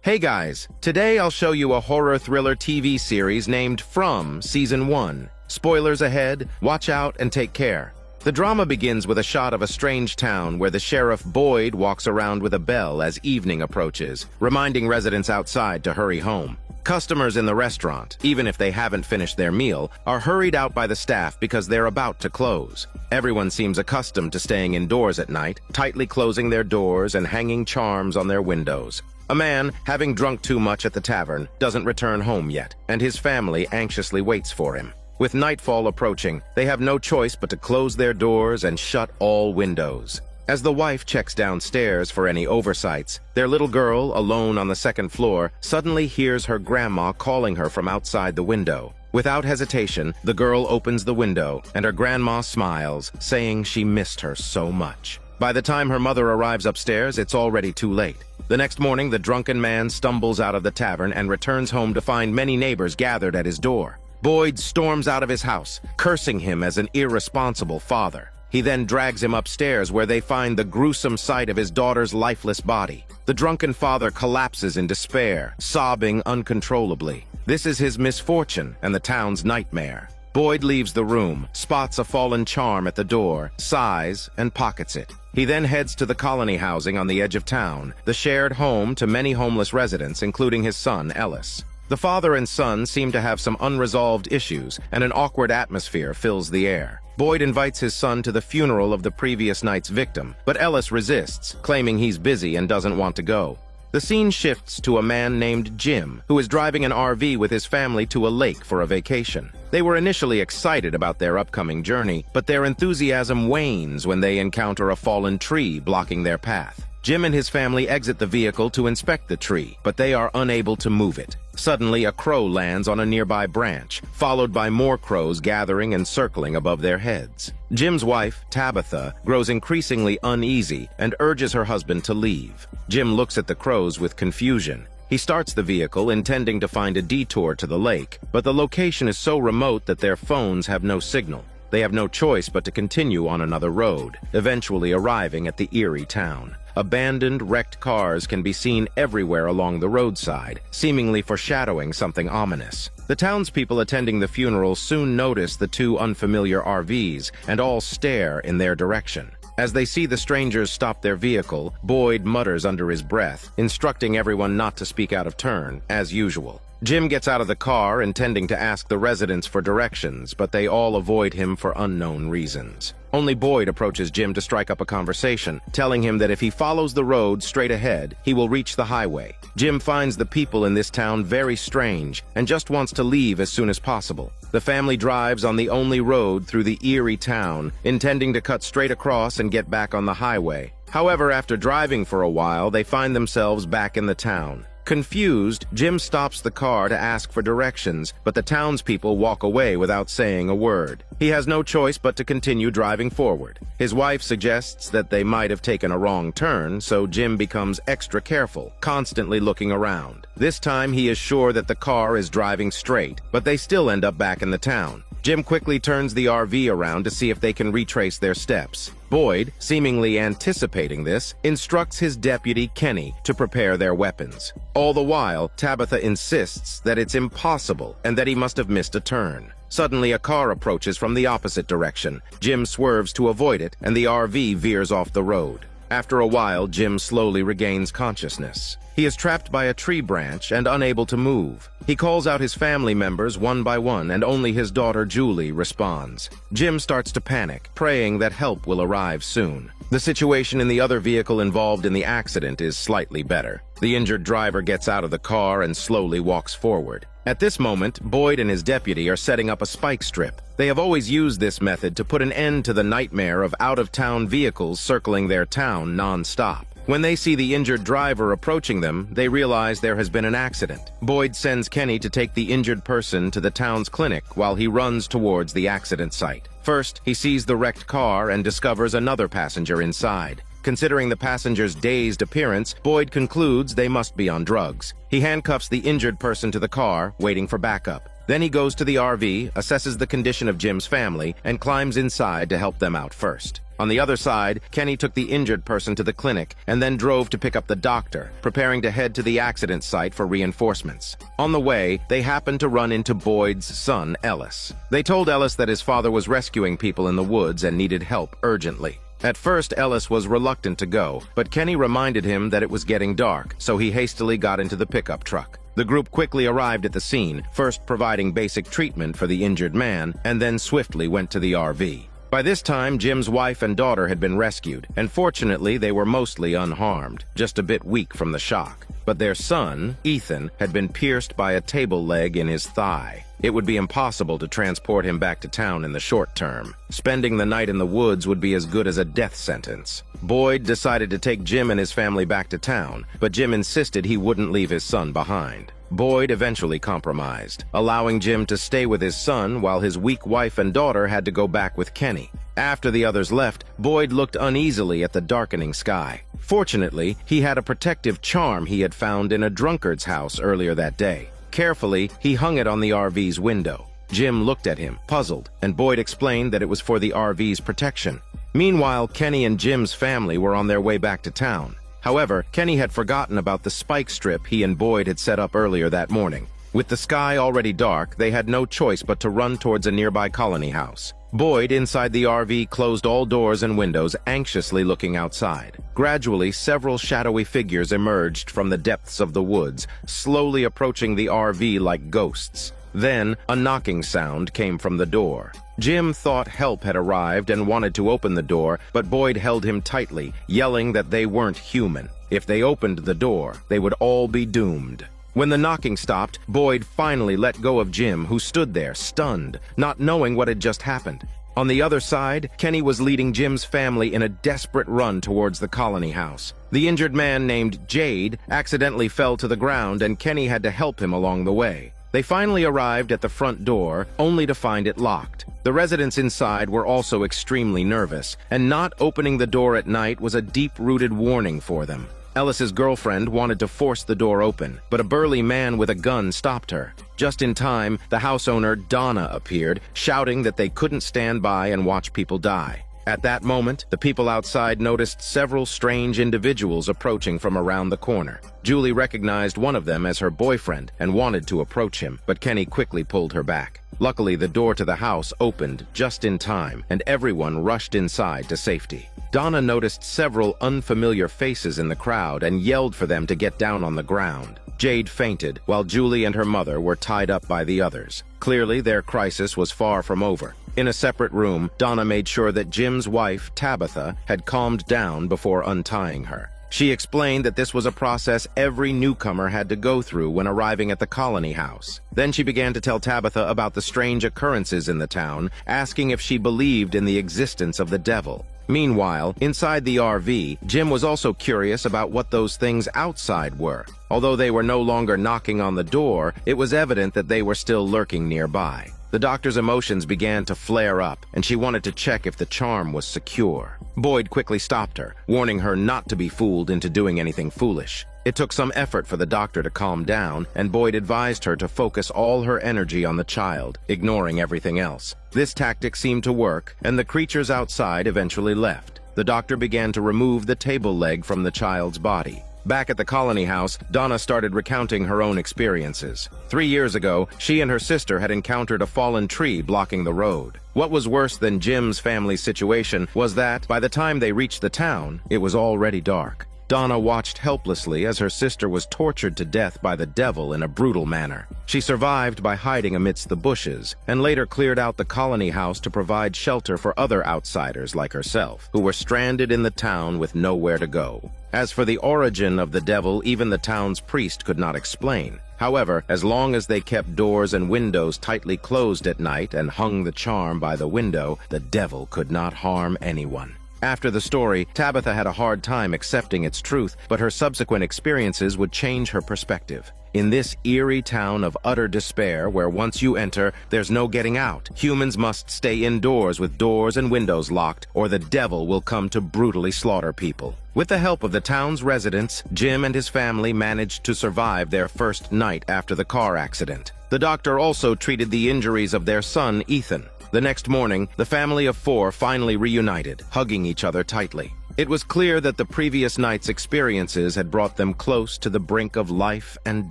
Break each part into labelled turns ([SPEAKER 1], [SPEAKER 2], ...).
[SPEAKER 1] Hey guys, today I'll show you a horror thriller TV series named From Season 1. Spoilers ahead, watch out and take care. The drama begins with a shot of a strange town where the Sheriff Boyd walks around with a bell as evening approaches, reminding residents outside to hurry home. Customers in the restaurant, even if they haven't finished their meal, are hurried out by the staff because they're about to close. Everyone seems accustomed to staying indoors at night, tightly closing their doors and hanging charms on their windows. A man, having drunk too much at the tavern, doesn't return home yet, and his family anxiously waits for him. With nightfall approaching, they have no choice but to close their doors and shut all windows. As the wife checks downstairs for any oversights, their little girl, alone on the second floor, suddenly hears her grandma calling her from outside the window. Without hesitation, the girl opens the window, and her grandma smiles, saying she missed her so much. By the time her mother arrives upstairs, it's already too late. The next morning, the drunken man stumbles out of the tavern and returns home to find many neighbors gathered at his door. Boyd storms out of his house, cursing him as an irresponsible father. He then drags him upstairs where they find the gruesome sight of his daughter's lifeless body. The drunken father collapses in despair, sobbing uncontrollably. This is his misfortune and the town's nightmare. Boyd leaves the room, spots a fallen charm at the door, sighs, and pockets it. He then heads to the colony housing on the edge of town, the shared home to many homeless residents, including his son, Ellis. The father and son seem to have some unresolved issues, and an awkward atmosphere fills the air. Boyd invites his son to the funeral of the previous night's victim, but Ellis resists, claiming he's busy and doesn't want to go. The scene shifts to a man named Jim, who is driving an RV with his family to a lake for a vacation. They were initially excited about their upcoming journey, but their enthusiasm wanes when they encounter a fallen tree blocking their path. Jim and his family exit the vehicle to inspect the tree, but they are unable to move it. Suddenly, a crow lands on a nearby branch, followed by more crows gathering and circling above their heads. Jim's wife, Tabitha, grows increasingly uneasy and urges her husband to leave. Jim looks at the crows with confusion. He starts the vehicle, intending to find a detour to the lake, but the location is so remote that their phones have no signal. They have no choice but to continue on another road, eventually arriving at the eerie town. Abandoned, wrecked cars can be seen everywhere along the roadside, seemingly foreshadowing something ominous. The townspeople attending the funeral soon notice the two unfamiliar RVs and all stare in their direction. As they see the strangers stop their vehicle, Boyd mutters under his breath, instructing everyone not to speak out of turn, as usual. Jim gets out of the car, intending to ask the residents for directions, but they all avoid him for unknown reasons. Only Boyd approaches Jim to strike up a conversation, telling him that if he follows the road straight ahead, he will reach the highway. Jim finds the people in this town very strange and just wants to leave as soon as possible. The family drives on the only road through the eerie town, intending to cut straight across and get back on the highway. However, after driving for a while, they find themselves back in the town. Confused, Jim stops the car to ask for directions, but the townspeople walk away without saying a word. He has no choice but to continue driving forward. His wife suggests that they might have taken a wrong turn, so Jim becomes extra careful, constantly looking around. This time he is sure that the car is driving straight, but they still end up back in the town. Jim quickly turns the RV around to see if they can retrace their steps. Boyd, seemingly anticipating this, instructs his deputy, Kenny, to prepare their weapons. All the while, Tabitha insists that it's impossible and that he must have missed a turn. Suddenly, a car approaches from the opposite direction. Jim swerves to avoid it, and the RV veers off the road. After a while, Jim slowly regains consciousness. He is trapped by a tree branch and unable to move. He calls out his family members one by one, and only his daughter Julie responds. Jim starts to panic, praying that help will arrive soon. The situation in the other vehicle involved in the accident is slightly better. The injured driver gets out of the car and slowly walks forward. At this moment, Boyd and his deputy are setting up a spike strip. They have always used this method to put an end to the nightmare of out-of-town vehicles circling their town non-stop. When they see the injured driver approaching them, they realize there has been an accident. Boyd sends Kenny to take the injured person to the town's clinic while he runs towards the accident site. First, he sees the wrecked car and discovers another passenger inside. Considering the passenger's dazed appearance, Boyd concludes they must be on drugs. He handcuffs the injured person to the car, waiting for backup. Then he goes to the RV, assesses the condition of Jim's family, and climbs inside to help them out first. On the other side, Kenny took the injured person to the clinic and then drove to pick up the doctor, preparing to head to the accident site for reinforcements. On the way, they happened to run into Boyd's son, Ellis. They told Ellis that his father was rescuing people in the woods and needed help urgently. At first, Ellis was reluctant to go, but Kenny reminded him that it was getting dark, so he hastily got into the pickup truck. The group quickly arrived at the scene, first providing basic treatment for the injured man, and then swiftly went to the RV. By this time, Jim's wife and daughter had been rescued, and fortunately they were mostly unharmed, just a bit weak from the shock. But their son, Ethan, had been pierced by a table leg in his thigh. It would be impossible to transport him back to town in the short term. Spending the night in the woods would be as good as a death sentence. Boyd decided to take Jim and his family back to town, but Jim insisted he wouldn't leave his son behind. Boyd eventually compromised, allowing Jim to stay with his son while his weak wife and daughter had to go back with Kenny. After the others left, Boyd looked uneasily at the darkening sky. Fortunately, he had a protective charm he had found in a drunkard's house earlier that day. Carefully, he hung it on the RV's window. Jim looked at him, puzzled, and Boyd explained that it was for the RV's protection. Meanwhile, Kenny and Jim's family were on their way back to town. However, Kenny had forgotten about the spike strip he and Boyd had set up earlier that morning. With the sky already dark, they had no choice but to run towards a nearby colony house. Boyd, inside the RV, closed all doors and windows, anxiously looking outside. Gradually, several shadowy figures emerged from the depths of the woods, slowly approaching the RV like ghosts. Then, a knocking sound came from the door. Jim thought help had arrived and wanted to open the door, but Boyd held him tightly, yelling that they weren't human. If they opened the door, they would all be doomed. When the knocking stopped, Boyd finally let go of Jim, who stood there, stunned, not knowing what had just happened. On the other side, Kenny was leading Jim's family in a desperate run towards the colony house. The injured man named Jade accidentally fell to the ground, and Kenny had to help him along the way. They finally arrived at the front door, only to find it locked. The residents inside were also extremely nervous, and not opening the door at night was a deep-rooted warning for them. Ellis's girlfriend wanted to force the door open, but a burly man with a gun stopped her. Just in time, the house owner, Donna, appeared, shouting that they couldn't stand by and watch people die. At that moment, the people outside noticed several strange individuals approaching from around the corner. Julie recognized one of them as her boyfriend and wanted to approach him, but Kenny quickly pulled her back. Luckily, the door to the house opened just in time, and everyone rushed inside to safety. Donna noticed several unfamiliar faces in the crowd and yelled for them to get down on the ground. Jade fainted, while Julie and her mother were tied up by the others. Clearly, their crisis was far from over. In a separate room, Donna made sure that Jim's wife, Tabitha, had calmed down before untying her. She explained that this was a process every newcomer had to go through when arriving at the colony house. Then she began to tell Tabitha about the strange occurrences in the town, asking if she believed in the existence of the devil. Meanwhile, inside the RV, Jim was also curious about what those things outside were. Although they were no longer knocking on the door, it was evident that they were still lurking nearby. The doctor's emotions began to flare up, and she wanted to check if the charm was secure. Boyd quickly stopped her, warning her not to be fooled into doing anything foolish. It took some effort for the doctor to calm down, and Boyd advised her to focus all her energy on the child, ignoring everything else. This tactic seemed to work, and the creatures outside eventually left. The doctor began to remove the table leg from the child's body. Back at the colony house, Donna started recounting her own experiences. 3 years ago, she and her sister had encountered a fallen tree blocking the road. What was worse than Jim's family's situation was that, by the time they reached the town, it was already dark. Donna watched helplessly as her sister was tortured to death by the devil in a brutal manner. She survived by hiding amidst the bushes, and later cleared out the colony house to provide shelter for other outsiders like herself, who were stranded in the town with nowhere to go. As for the origin of the devil, even the town's priest could not explain. However, as long as they kept doors and windows tightly closed at night and hung the charm by the window, the devil could not harm anyone. After the story, Tabitha had a hard time accepting its truth, but her subsequent experiences would change her perspective. In this eerie town of utter despair, where once you enter, there's no getting out, humans must stay indoors with doors and windows locked, or the devil will come to brutally slaughter people. With the help of the town's residents, Jim and his family managed to survive their first night after the car accident. The doctor also treated the injuries of their son, Ethan. The next morning, the family of 4 finally reunited, hugging each other tightly. It was clear that the previous night's experiences had brought them close to the brink of life and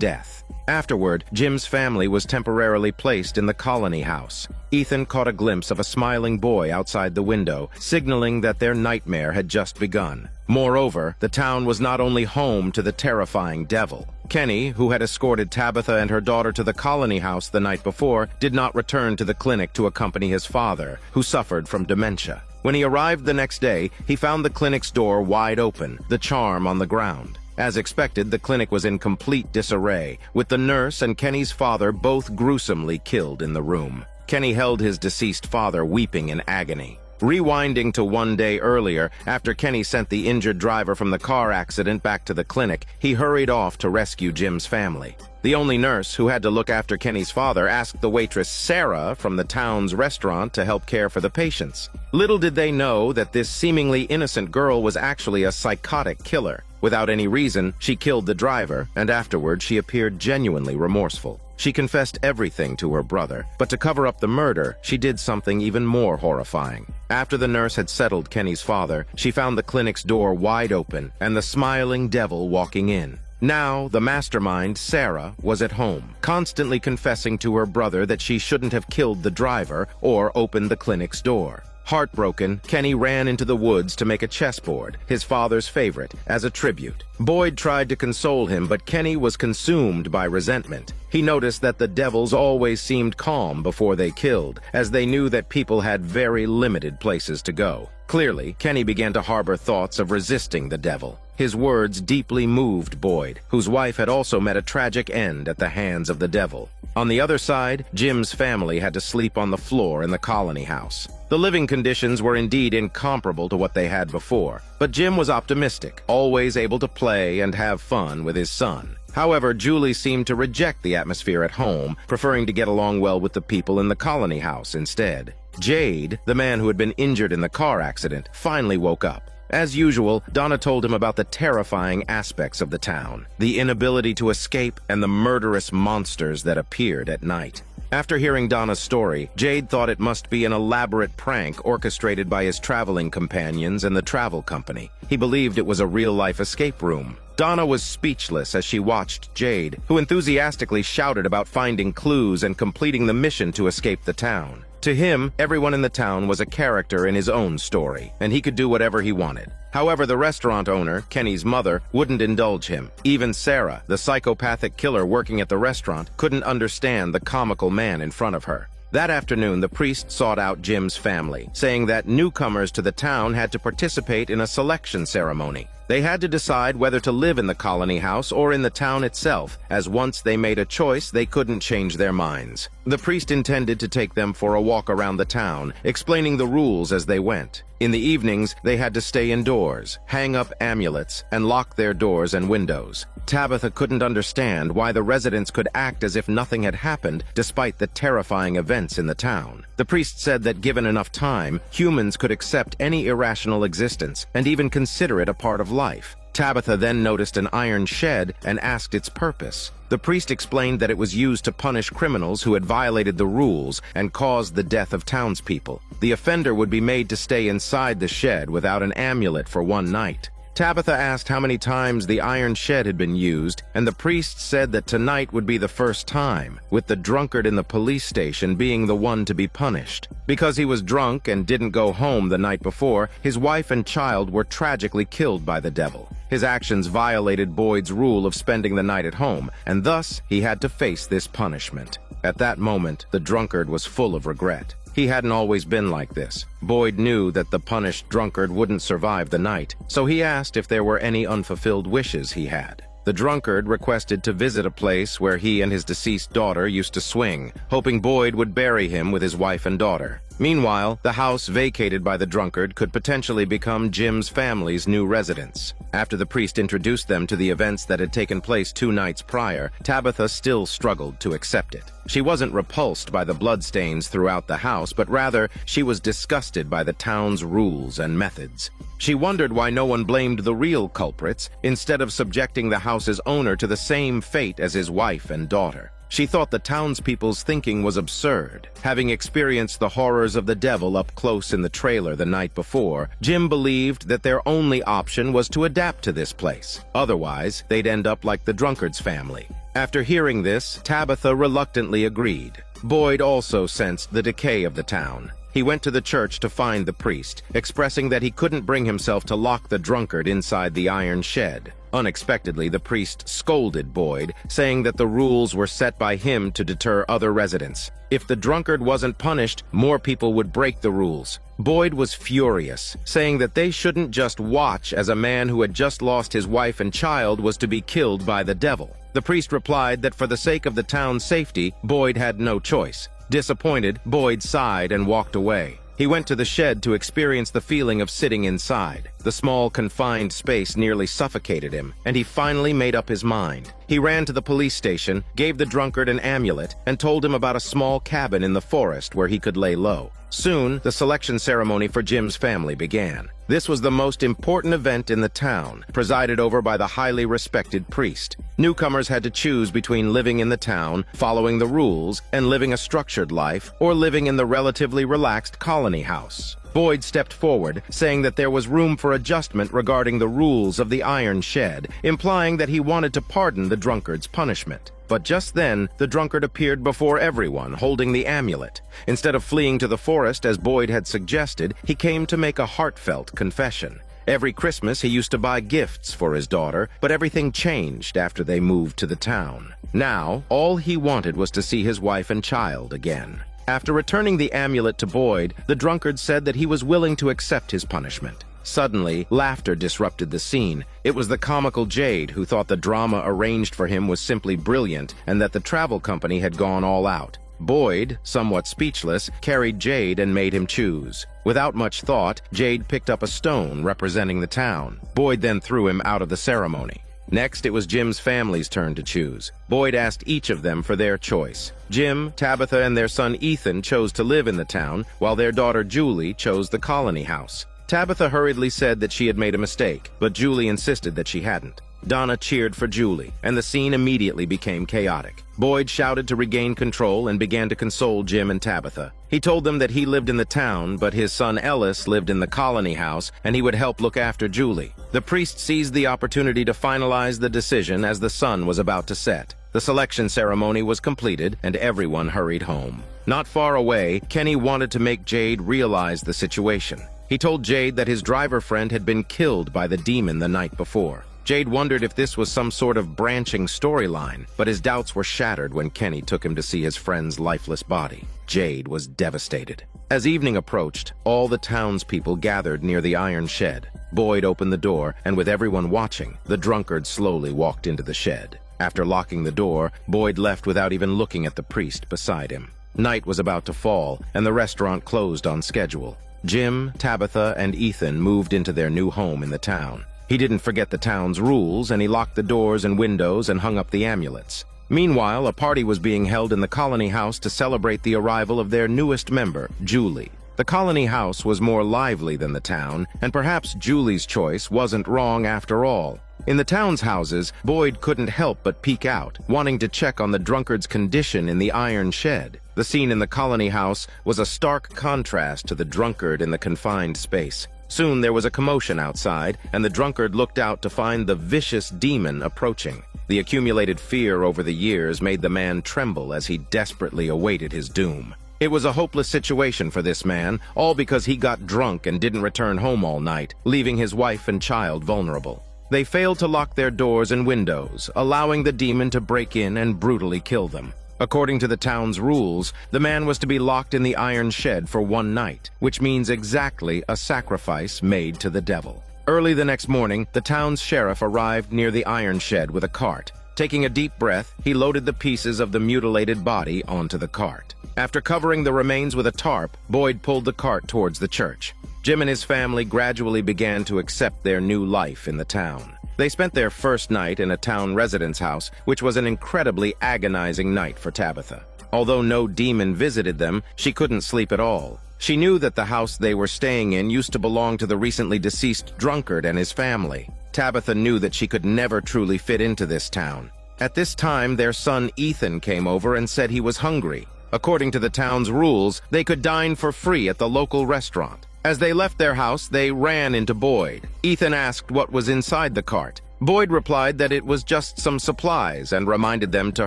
[SPEAKER 1] death. Afterward, Jim's family was temporarily placed in the colony house. Ethan caught a glimpse of a smiling boy outside the window, signaling that their nightmare had just begun. Moreover, the town was not only home to the terrifying devil. Kenny, who had escorted Tabitha and her daughter to the colony house the night before, did not return to the clinic to accompany his father, who suffered from dementia. When he arrived the next day, he found the clinic's door wide open, the charm on the ground. As expected, the clinic was in complete disarray, with the nurse and Kenny's father both gruesomely killed in the room. Kenny held his deceased father weeping in agony. Rewinding to one day earlier, after Kenny sent the injured driver from the car accident back to the clinic, he hurried off to rescue Jim's family. The only nurse who had to look after Kenny's father asked the waitress Sarah from the town's restaurant to help care for the patients. Little did they know that this seemingly innocent girl was actually a psychotic killer. Without any reason, she killed the driver, and afterward she appeared genuinely remorseful. She confessed everything to her brother, but to cover up the murder, she did something even more horrifying. After the nurse had settled Kenny's father, she found the clinic's door wide open and the smiling devil walking in. Now, the mastermind, Sarah, was at home, constantly confessing to her brother that she shouldn't have killed the driver or opened the clinic's door. Heartbroken, Kenny ran into the woods to make a chessboard, his father's favorite, as a tribute. Boyd tried to console him, but Kenny was consumed by resentment. He noticed that the devils always seemed calm before they killed, as they knew that people had very limited places to go. Clearly, Kenny began to harbor thoughts of resisting the devil. His words deeply moved Boyd, whose wife had also met a tragic end at the hands of the devil. On the other side, Jim's family had to sleep on the floor in the colony house. The living conditions were indeed incomparable to what they had before, but Jim was optimistic, always able to play and have fun with his son. However, Julie seemed to reject the atmosphere at home, preferring to get along well with the people in the colony house instead. Jade, the man who had been injured in the car accident, finally woke up. As usual, Donna told him about the terrifying aspects of the town, the inability to escape, and the murderous monsters that appeared at night. After hearing Donna's story, Jade thought it must be an elaborate prank orchestrated by his traveling companions and the travel company. He believed it was a real-life escape room. Donna was speechless as she watched Jade, who enthusiastically shouted about finding clues and completing the mission to escape the town. To him, everyone in the town was a character in his own story, and he could do whatever he wanted. However, the restaurant owner, Kenny's mother, wouldn't indulge him. Even Sarah, the psychopathic killer working at the restaurant, couldn't understand the comical man in front of her. That afternoon, the priest sought out Jim's family, saying that newcomers to the town had to participate in a selection ceremony. They had to decide whether to live in the colony house or in the town itself, as once they made a choice, they couldn't change their minds. The priest intended to take them for a walk around the town, explaining the rules as they went. In the evenings, they had to stay indoors, hang up amulets, and lock their doors and windows. Tabitha couldn't understand why the residents could act as if nothing had happened despite the terrifying events in the town. The priest said that given enough time, humans could accept any irrational existence and even consider it a part of life. Tabitha then noticed an iron shed and asked its purpose. The priest explained that it was used to punish criminals who had violated the rules and caused the death of townspeople. The offender would be made to stay inside the shed without an amulet for one night. Tabitha asked how many times the iron shed had been used, and the priest said that tonight would be the first time, with the drunkard in the police station being the one to be punished. Because he was drunk and didn't go home the night before, his wife and child were tragically killed by the devil. His actions violated Boyd's rule of spending the night at home, and thus he had to face this punishment. At that moment, the drunkard was full of regret. He hadn't always been like this. Boyd knew that the punished drunkard wouldn't survive the night, so he asked if there were any unfulfilled wishes he had. The drunkard requested to visit a place where he and his deceased daughter used to swing, hoping Boyd would bury him with his wife and daughter. Meanwhile, the house vacated by the drunkard could potentially become Jim's family's new residence. After the priest introduced them to the events that had taken place 2 nights prior, Tabitha still struggled to accept it. She wasn't repulsed by the bloodstains throughout the house, but rather she was disgusted by the town's rules and methods. She wondered why no one blamed the real culprits, instead of subjecting the house's owner to the same fate as his wife and daughter. She thought the townspeople's thinking was absurd. Having experienced the horrors of the devil up close in the trailer the night before, Jim believed that their only option was to adapt to this place. Otherwise, they'd end up like the drunkard's family. After hearing this, Tabitha reluctantly agreed. Boyd also sensed the decay of the town. He went to the church to find the priest, expressing that he couldn't bring himself to lock the drunkard inside the iron shed. Unexpectedly, the priest scolded Boyd, saying that the rules were set by him to deter other residents. If the drunkard wasn't punished, more people would break the rules. Boyd was furious, saying that they shouldn't just watch as a man who had just lost his wife and child was to be killed by the devil. The priest replied that for the sake of the town's safety, Boyd had no choice. Disappointed, Boyd sighed and walked away. He went to the shed to experience the feeling of sitting inside. The small, confined space nearly suffocated him, and he finally made up his mind. He ran to the police station, gave the drunkard an amulet, and told him about a small cabin in the forest where he could lay low. Soon, the selection ceremony for Jim's family began. This was the most important event in the town, presided over by the highly respected priest. Newcomers had to choose between living in the town, following the rules, and living a structured life, or living in the relatively relaxed colony house. Boyd stepped forward, saying that there was room for adjustment regarding the rules of the iron shed, implying that he wanted to pardon the drunkard's punishment. But just then, the drunkard appeared before everyone, holding the amulet. Instead of fleeing to the forest as Boyd had suggested, he came to make a heartfelt confession. Every Christmas, he used to buy gifts for his daughter, but everything changed after they moved to the town. Now, all he wanted was to see his wife and child again. After returning the amulet to Boyd, the drunkard said that he was willing to accept his punishment. Suddenly, laughter disrupted the scene. It was the comical Jade, who thought the drama arranged for him was simply brilliant and that the travel company had gone all out. Boyd, somewhat speechless, carried Jade and made him choose. Without much thought, Jade picked up a stone representing the town. Boyd then threw him out of the ceremony. Next, it was Jim's family's turn to choose. Boyd asked each of them for their choice. Jim, Tabitha, and their son Ethan chose to live in the town, while their daughter Julie chose the colony house. Tabitha hurriedly said that she had made a mistake, but Julie insisted that she hadn't. Donna cheered for Julie, and the scene immediately became chaotic. Boyd shouted to regain control and began to console Jim and Tabitha. He told them that he lived in the town, but his son Ellis lived in the colony house, and he would help look after Julie. The priest seized the opportunity to finalize the decision as the sun was about to set. The selection ceremony was completed, and everyone hurried home. Not far away, Kenny wanted to make Jade realize the situation. He told Jade that his driver friend had been killed by the demon the night before. Jade wondered if this was some sort of branching storyline, but his doubts were shattered when Kenny took him to see his friend's lifeless body. Jade was devastated. As evening approached, all the townspeople gathered near the iron shed. Boyd opened the door, and with everyone watching, the drunkard slowly walked into the shed. After locking the door, Boyd left without even looking at the priest beside him. Night was about to fall, and the restaurant closed on schedule. Jim, Tabitha, and Ethan moved into their new home in the town. He didn't forget the town's rules, and he locked the doors and windows and hung up the amulets. Meanwhile, a party was being held in the colony house to celebrate the arrival of their newest member, Julie. The colony house was more lively than the town, and perhaps Julie's choice wasn't wrong after all. In the town's houses, Boyd couldn't help but peek out, wanting to check on the drunkard's condition in the iron shed. The scene in the colony house was a stark contrast to the drunkard in the confined space. Soon there was a commotion outside, and the drunkard looked out to find the vicious demon approaching. The accumulated fear over the years made the man tremble as he desperately awaited his doom. It was a hopeless situation for this man, all because he got drunk and didn't return home all night, leaving his wife and child vulnerable. They failed to lock their doors and windows, allowing the demon to break in and brutally kill them. According to the town's rules, the man was to be locked in the iron shed for one night, which means exactly a sacrifice made to the devil. Early the next morning, the town's sheriff arrived near the iron shed with a cart. Taking a deep breath, he loaded the pieces of the mutilated body onto the cart. After covering the remains with a tarp, Boyd pulled the cart towards the church. Jim and his family gradually began to accept their new life in the town. They spent their first night in a town residence house, which was an incredibly agonizing night for Tabitha. Although no demon visited them, she couldn't sleep at all. She knew that the house they were staying in used to belong to the recently deceased drunkard and his family. Tabitha knew that she could never truly fit into this town. At this time, their son Ethan came over and said he was hungry. According to the town's rules, they could dine for free at the local restaurant. As they left their house, they ran into Boyd. Ethan asked what was inside the cart. Boyd replied that it was just some supplies and reminded them to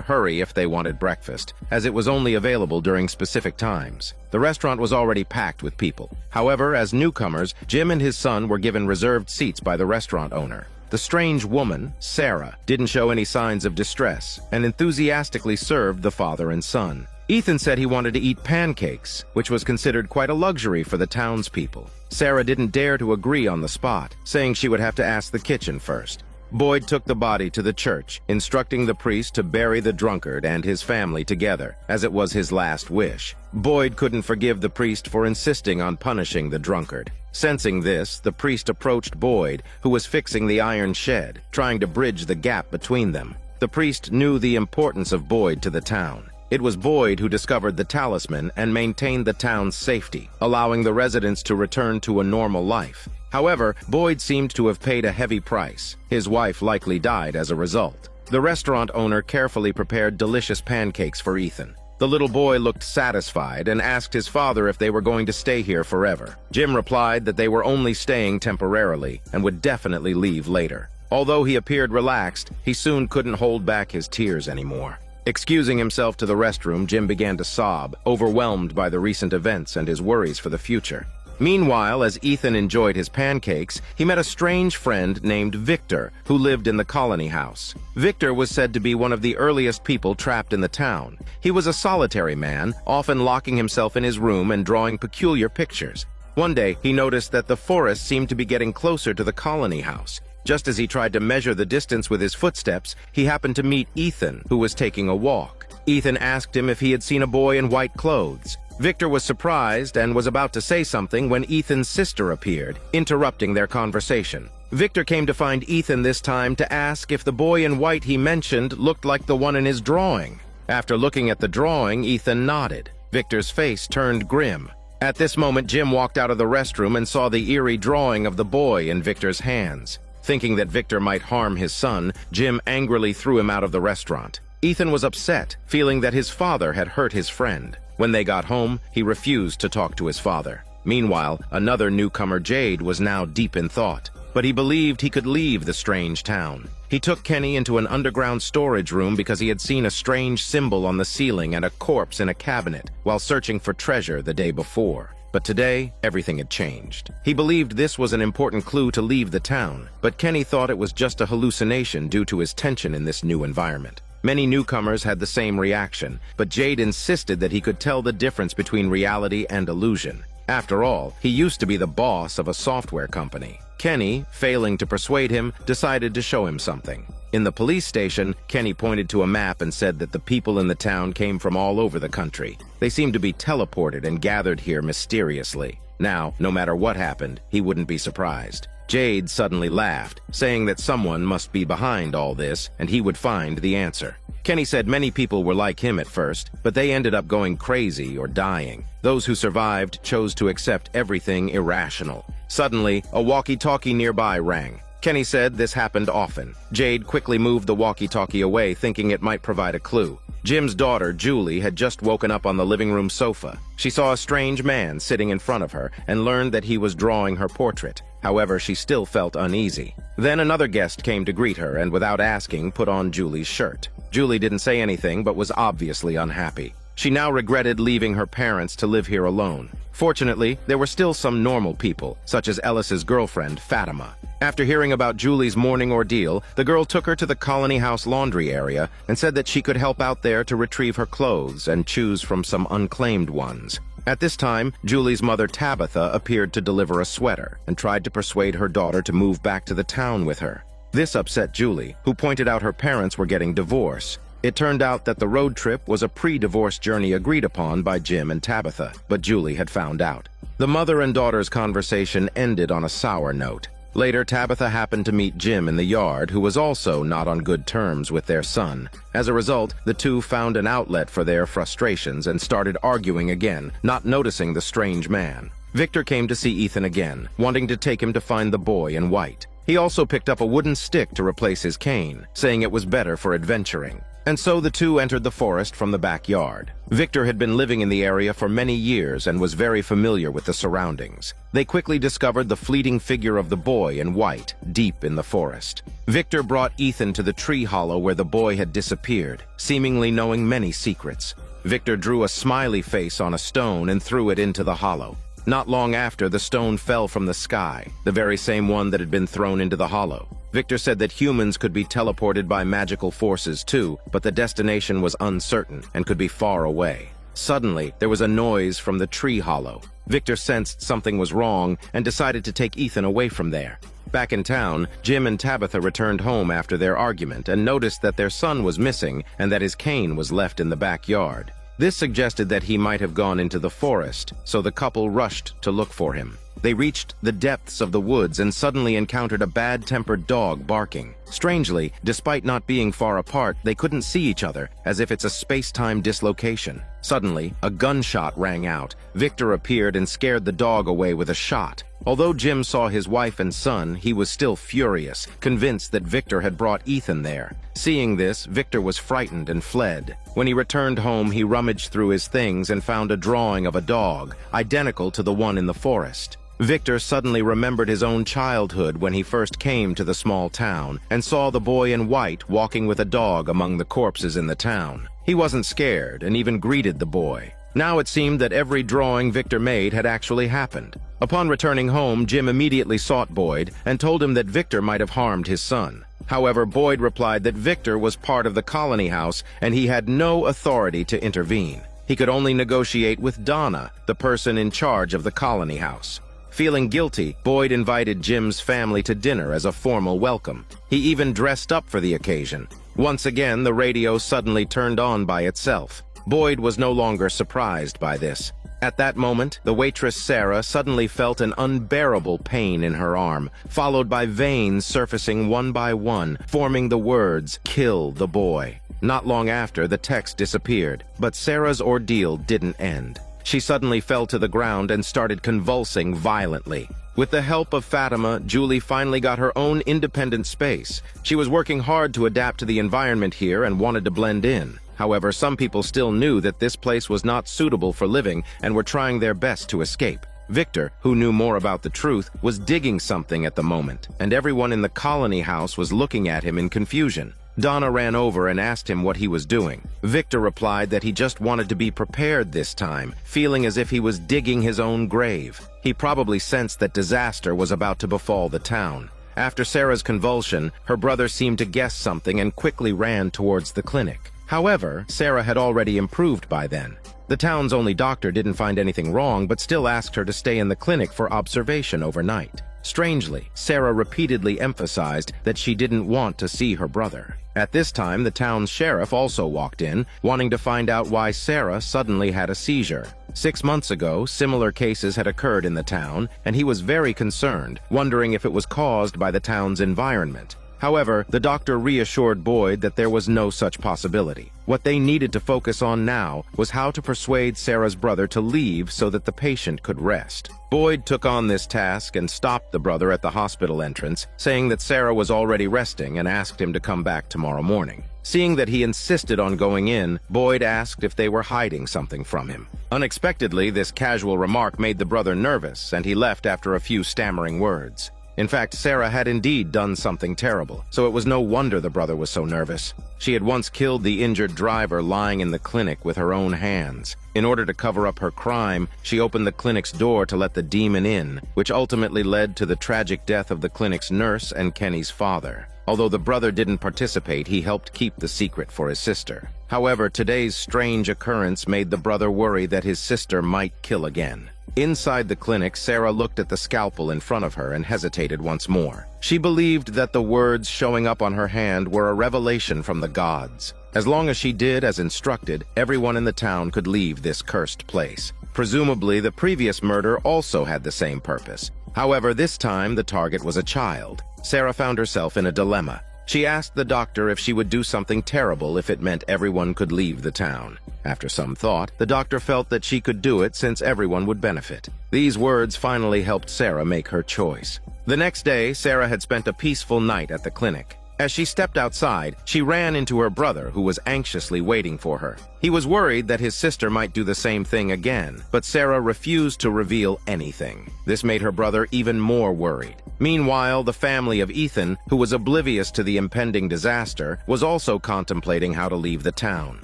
[SPEAKER 1] hurry if they wanted breakfast, as it was only available during specific times. The restaurant was already packed with people. However, as newcomers, Jim and his son were given reserved seats by the restaurant owner. The strange woman, Sarah, didn't show any signs of distress and enthusiastically served the father and son. Ethan said he wanted to eat pancakes, which was considered quite a luxury for the townspeople. Sarah didn't dare to agree on the spot, saying she would have to ask the kitchen first. Boyd took the body to the church, instructing the priest to bury the drunkard and his family together, as it was his last wish. Boyd couldn't forgive the priest for insisting on punishing the drunkard. Sensing this, the priest approached Boyd, who was fixing the iron shed, trying to bridge the gap between them. The priest knew the importance of Boyd to the town. It was Boyd who discovered the talisman and maintained the town's safety, allowing the residents to return to a normal life. However, Boyd seemed to have paid a heavy price. His wife likely died as a result. The restaurant owner carefully prepared delicious pancakes for Ethan. The little boy looked satisfied and asked his father if they were going to stay here forever. Jim replied that they were only staying temporarily and would definitely leave later. Although he appeared relaxed, he soon couldn't hold back his tears anymore. Excusing himself to the restroom, Jim began to sob, overwhelmed by the recent events and his worries for the future. Meanwhile, as Ethan enjoyed his pancakes, he met a strange friend named Victor, who lived in the colony house. Victor was said to be one of the earliest people trapped in the town. He was a solitary man, often locking himself in his room and drawing peculiar pictures. One day, he noticed that the forest seemed to be getting closer to the colony house. Just as he tried to measure the distance with his footsteps, he happened to meet Ethan, who was taking a walk. Ethan asked him if he had seen a boy in white clothes. Victor was surprised and was about to say something when Ethan's sister appeared, interrupting their conversation. Victor came to find Ethan this time to ask if the boy in white he mentioned looked like the one in his drawing. After looking at the drawing, Ethan nodded. Victor's face turned grim. At this moment, Jim walked out of the restroom and saw the eerie drawing of the boy in Victor's hands. Thinking that Victor might harm his son, Jim angrily threw him out of the restaurant. Ethan was upset, feeling that his father had hurt his friend. When they got home, he refused to talk to his father. Meanwhile, another newcomer, Jade, was now deep in thought. But he believed he could leave the strange town. He took Kenny into an underground storage room because he had seen a strange symbol on the ceiling and a corpse in a cabinet while searching for treasure the day before. But today, everything had changed. He believed this was an important clue to leave the town, but Kenny thought it was just a hallucination due to his tension in this new environment. Many newcomers had the same reaction, but Jade insisted that he could tell the difference between reality and illusion. After all, he used to be the boss of a software company. Kenny, failing to persuade him, decided to show him something. In the police station, Kenny pointed to a map and said that the people in the town came from all over the country. They seemed to be teleported and gathered here mysteriously. Now, no matter what happened, he wouldn't be surprised. Jade suddenly laughed, saying that someone must be behind all this and he would find the answer. Kenny said many people were like him at first, but they ended up going crazy or dying. Those who survived chose to accept everything irrational. Suddenly, a walkie-talkie nearby rang. Kenny said this happened often. Jade quickly moved the walkie-talkie away, thinking it might provide a clue. Jim's daughter, Julie, had just woken up on the living room sofa. She saw a strange man sitting in front of her and learned that he was drawing her portrait. However, she still felt uneasy. Then another guest came to greet her and, without asking, put on Julie's shirt. Julie didn't say anything but was obviously unhappy. She now regretted leaving her parents to live here alone. Fortunately, there were still some normal people, such as Ellis's girlfriend, Fatima. After hearing about Julie's morning ordeal, the girl took her to the colony house laundry area and said that she could help out there to retrieve her clothes and choose from some unclaimed ones. At this time, Julie's mother, Tabitha, appeared to deliver a sweater and tried to persuade her daughter to move back to the town with her. This upset Julie, who pointed out her parents were getting divorced. It turned out that the road trip was a pre-divorce journey agreed upon by Jim and Tabitha, but Julie had found out. The mother and daughter's conversation ended on a sour note. Later, Tabitha happened to meet Jim in the yard, who was also not on good terms with their son. As a result, the two found an outlet for their frustrations and started arguing again, not noticing the strange man. Victor came to see Ethan again, wanting to take him to find the boy in white. He also picked up a wooden stick to replace his cane, saying it was better for adventuring. And so the two entered the forest from the backyard. Victor had been living in the area for many years and was very familiar with the surroundings. They quickly discovered the fleeting figure of the boy in white, deep in the forest. Victor brought Ethan to the tree hollow where the boy had disappeared, seemingly knowing many secrets. Victor drew a smiley face on a stone and threw it into the hollow. Not long after, the stone fell from the sky, the very same one that had been thrown into the hollow. Victor said that humans could be teleported by magical forces too, but the destination was uncertain and could be far away. Suddenly, there was a noise from the tree hollow. Victor sensed something was wrong and decided to take Ethan away from there. Back in town, Jim and Tabitha returned home after their argument and noticed that their son was missing and that his cane was left in the backyard. This suggested that he might have gone into the forest, so the couple rushed to look for him. They reached the depths of the woods and suddenly encountered a bad-tempered dog barking. Strangely, despite not being far apart, they couldn't see each other, as if it's a space-time dislocation. Suddenly, a gunshot rang out. Victor appeared and scared the dog away with a shot. Although Jim saw his wife and son, he was still furious, convinced that Victor had brought Ethan there. Seeing this, Victor was frightened and fled. When he returned home, he rummaged through his things and found a drawing of a dog, identical to the one in the forest. Victor suddenly remembered his own childhood when he first came to the small town and saw the boy in white walking with a dog among the corpses in the town. He wasn't scared and even greeted the boy. Now it seemed that every drawing Victor made had actually happened. Upon returning home, Jim immediately sought Boyd and told him that Victor might have harmed his son. However, Boyd replied that Victor was part of the colony house and he had no authority to intervene. He could only negotiate with Donna, the person in charge of the colony house. Feeling guilty, Boyd invited Jim's family to dinner as a formal welcome. He even dressed up for the occasion. Once again, the radio suddenly turned on by itself. Boyd was no longer surprised by this. At that moment, the waitress Sarah suddenly felt an unbearable pain in her arm, followed by veins surfacing one by one, forming the words, "Kill the boy." Not long after, the text disappeared, but Sarah's ordeal didn't end. She suddenly fell to the ground and started convulsing violently. With the help of Fatima, Julie finally got her own independent space. She was working hard to adapt to the environment here and wanted to blend in. However, some people still knew that this place was not suitable for living and were trying their best to escape. Victor, who knew more about the truth, was digging something at the moment, and everyone in the colony house was looking at him in confusion. Donna ran over and asked him what he was doing. Victor replied that he just wanted to be prepared this time, feeling as if he was digging his own grave. He probably sensed that disaster was about to befall the town. After Sarah's convulsion, her brother seemed to guess something and quickly ran towards the clinic. However, Sarah had already improved by then. The town's only doctor didn't find anything wrong, but still asked her to stay in the clinic for observation overnight. Strangely, Sarah repeatedly emphasized that she didn't want to see her brother. At this time, the town's sheriff also walked in, wanting to find out why Sarah suddenly had a seizure. 6 months ago, similar cases had occurred in the town, and he was very concerned, wondering if it was caused by the town's environment. However, the doctor reassured Boyd that there was no such possibility. What they needed to focus on now was how to persuade Sarah's brother to leave so that the patient could rest. Boyd took on this task and stopped the brother at the hospital entrance, saying that Sarah was already resting and asked him to come back tomorrow morning. Seeing that he insisted on going in, Boyd asked if they were hiding something from him. Unexpectedly, this casual remark made the brother nervous, and he left after a few stammering words. In fact, Sarah had indeed done something terrible, so it was no wonder the brother was so nervous. She had once killed the injured driver lying in the clinic with her own hands. In order to cover up her crime, she opened the clinic's door to let the demon in, which ultimately led to the tragic death of the clinic's nurse and Kenny's father. Although the brother didn't participate, he helped keep the secret for his sister. However, today's strange occurrence made the brother worry that his sister might kill again. Inside the clinic, Sarah looked at the scalpel in front of her and hesitated once more. She believed that the words showing up on her hand were a revelation from the gods. As long as she did as instructed, everyone in the town could leave this cursed place. Presumably, the previous murder also had the same purpose. However, this time the target was a child. Sarah found herself in a dilemma. She asked the doctor if she would do something terrible if it meant everyone could leave the town. After some thought, the doctor felt that she could do it since everyone would benefit. These words finally helped Sarah make her choice. The next day, Sarah had spent a peaceful night at the clinic. As she stepped outside, she ran into her brother, who was anxiously waiting for her. He was worried that his sister might do the same thing again, but Sarah refused to reveal anything. This made her brother even more worried. Meanwhile, the family of Ethan, who was oblivious to the impending disaster, was also contemplating how to leave the town.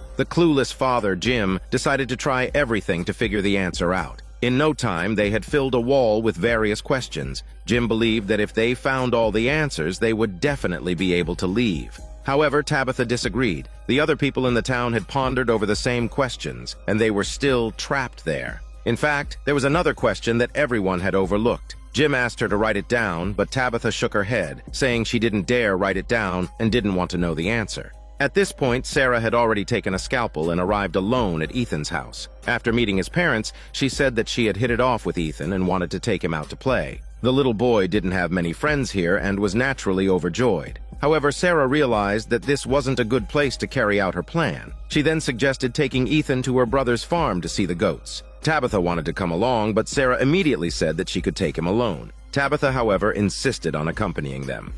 [SPEAKER 1] The clueless father, Jim, decided to try everything to figure the answer out. In no time, they had filled a wall with various questions. Jim believed that if they found all the answers, they would definitely be able to leave. However, Tabitha disagreed. The other people in the town had pondered over the same questions, and they were still trapped there. In fact, there was another question that everyone had overlooked. Jim asked her to write it down, but Tabitha shook her head, saying she didn't dare write it down and didn't want to know the answer. At this point, Sarah had already taken a scalpel and arrived alone at Ethan's house. After meeting his parents, she said that she had hit it off with Ethan and wanted to take him out to play. The little boy didn't have many friends here and was naturally overjoyed. However, Sarah realized that this wasn't a good place to carry out her plan. She then suggested taking Ethan to her brother's farm to see the goats. Tabitha wanted to come along, but Sarah immediately said that she could take him alone. Tabitha, however, insisted on accompanying them.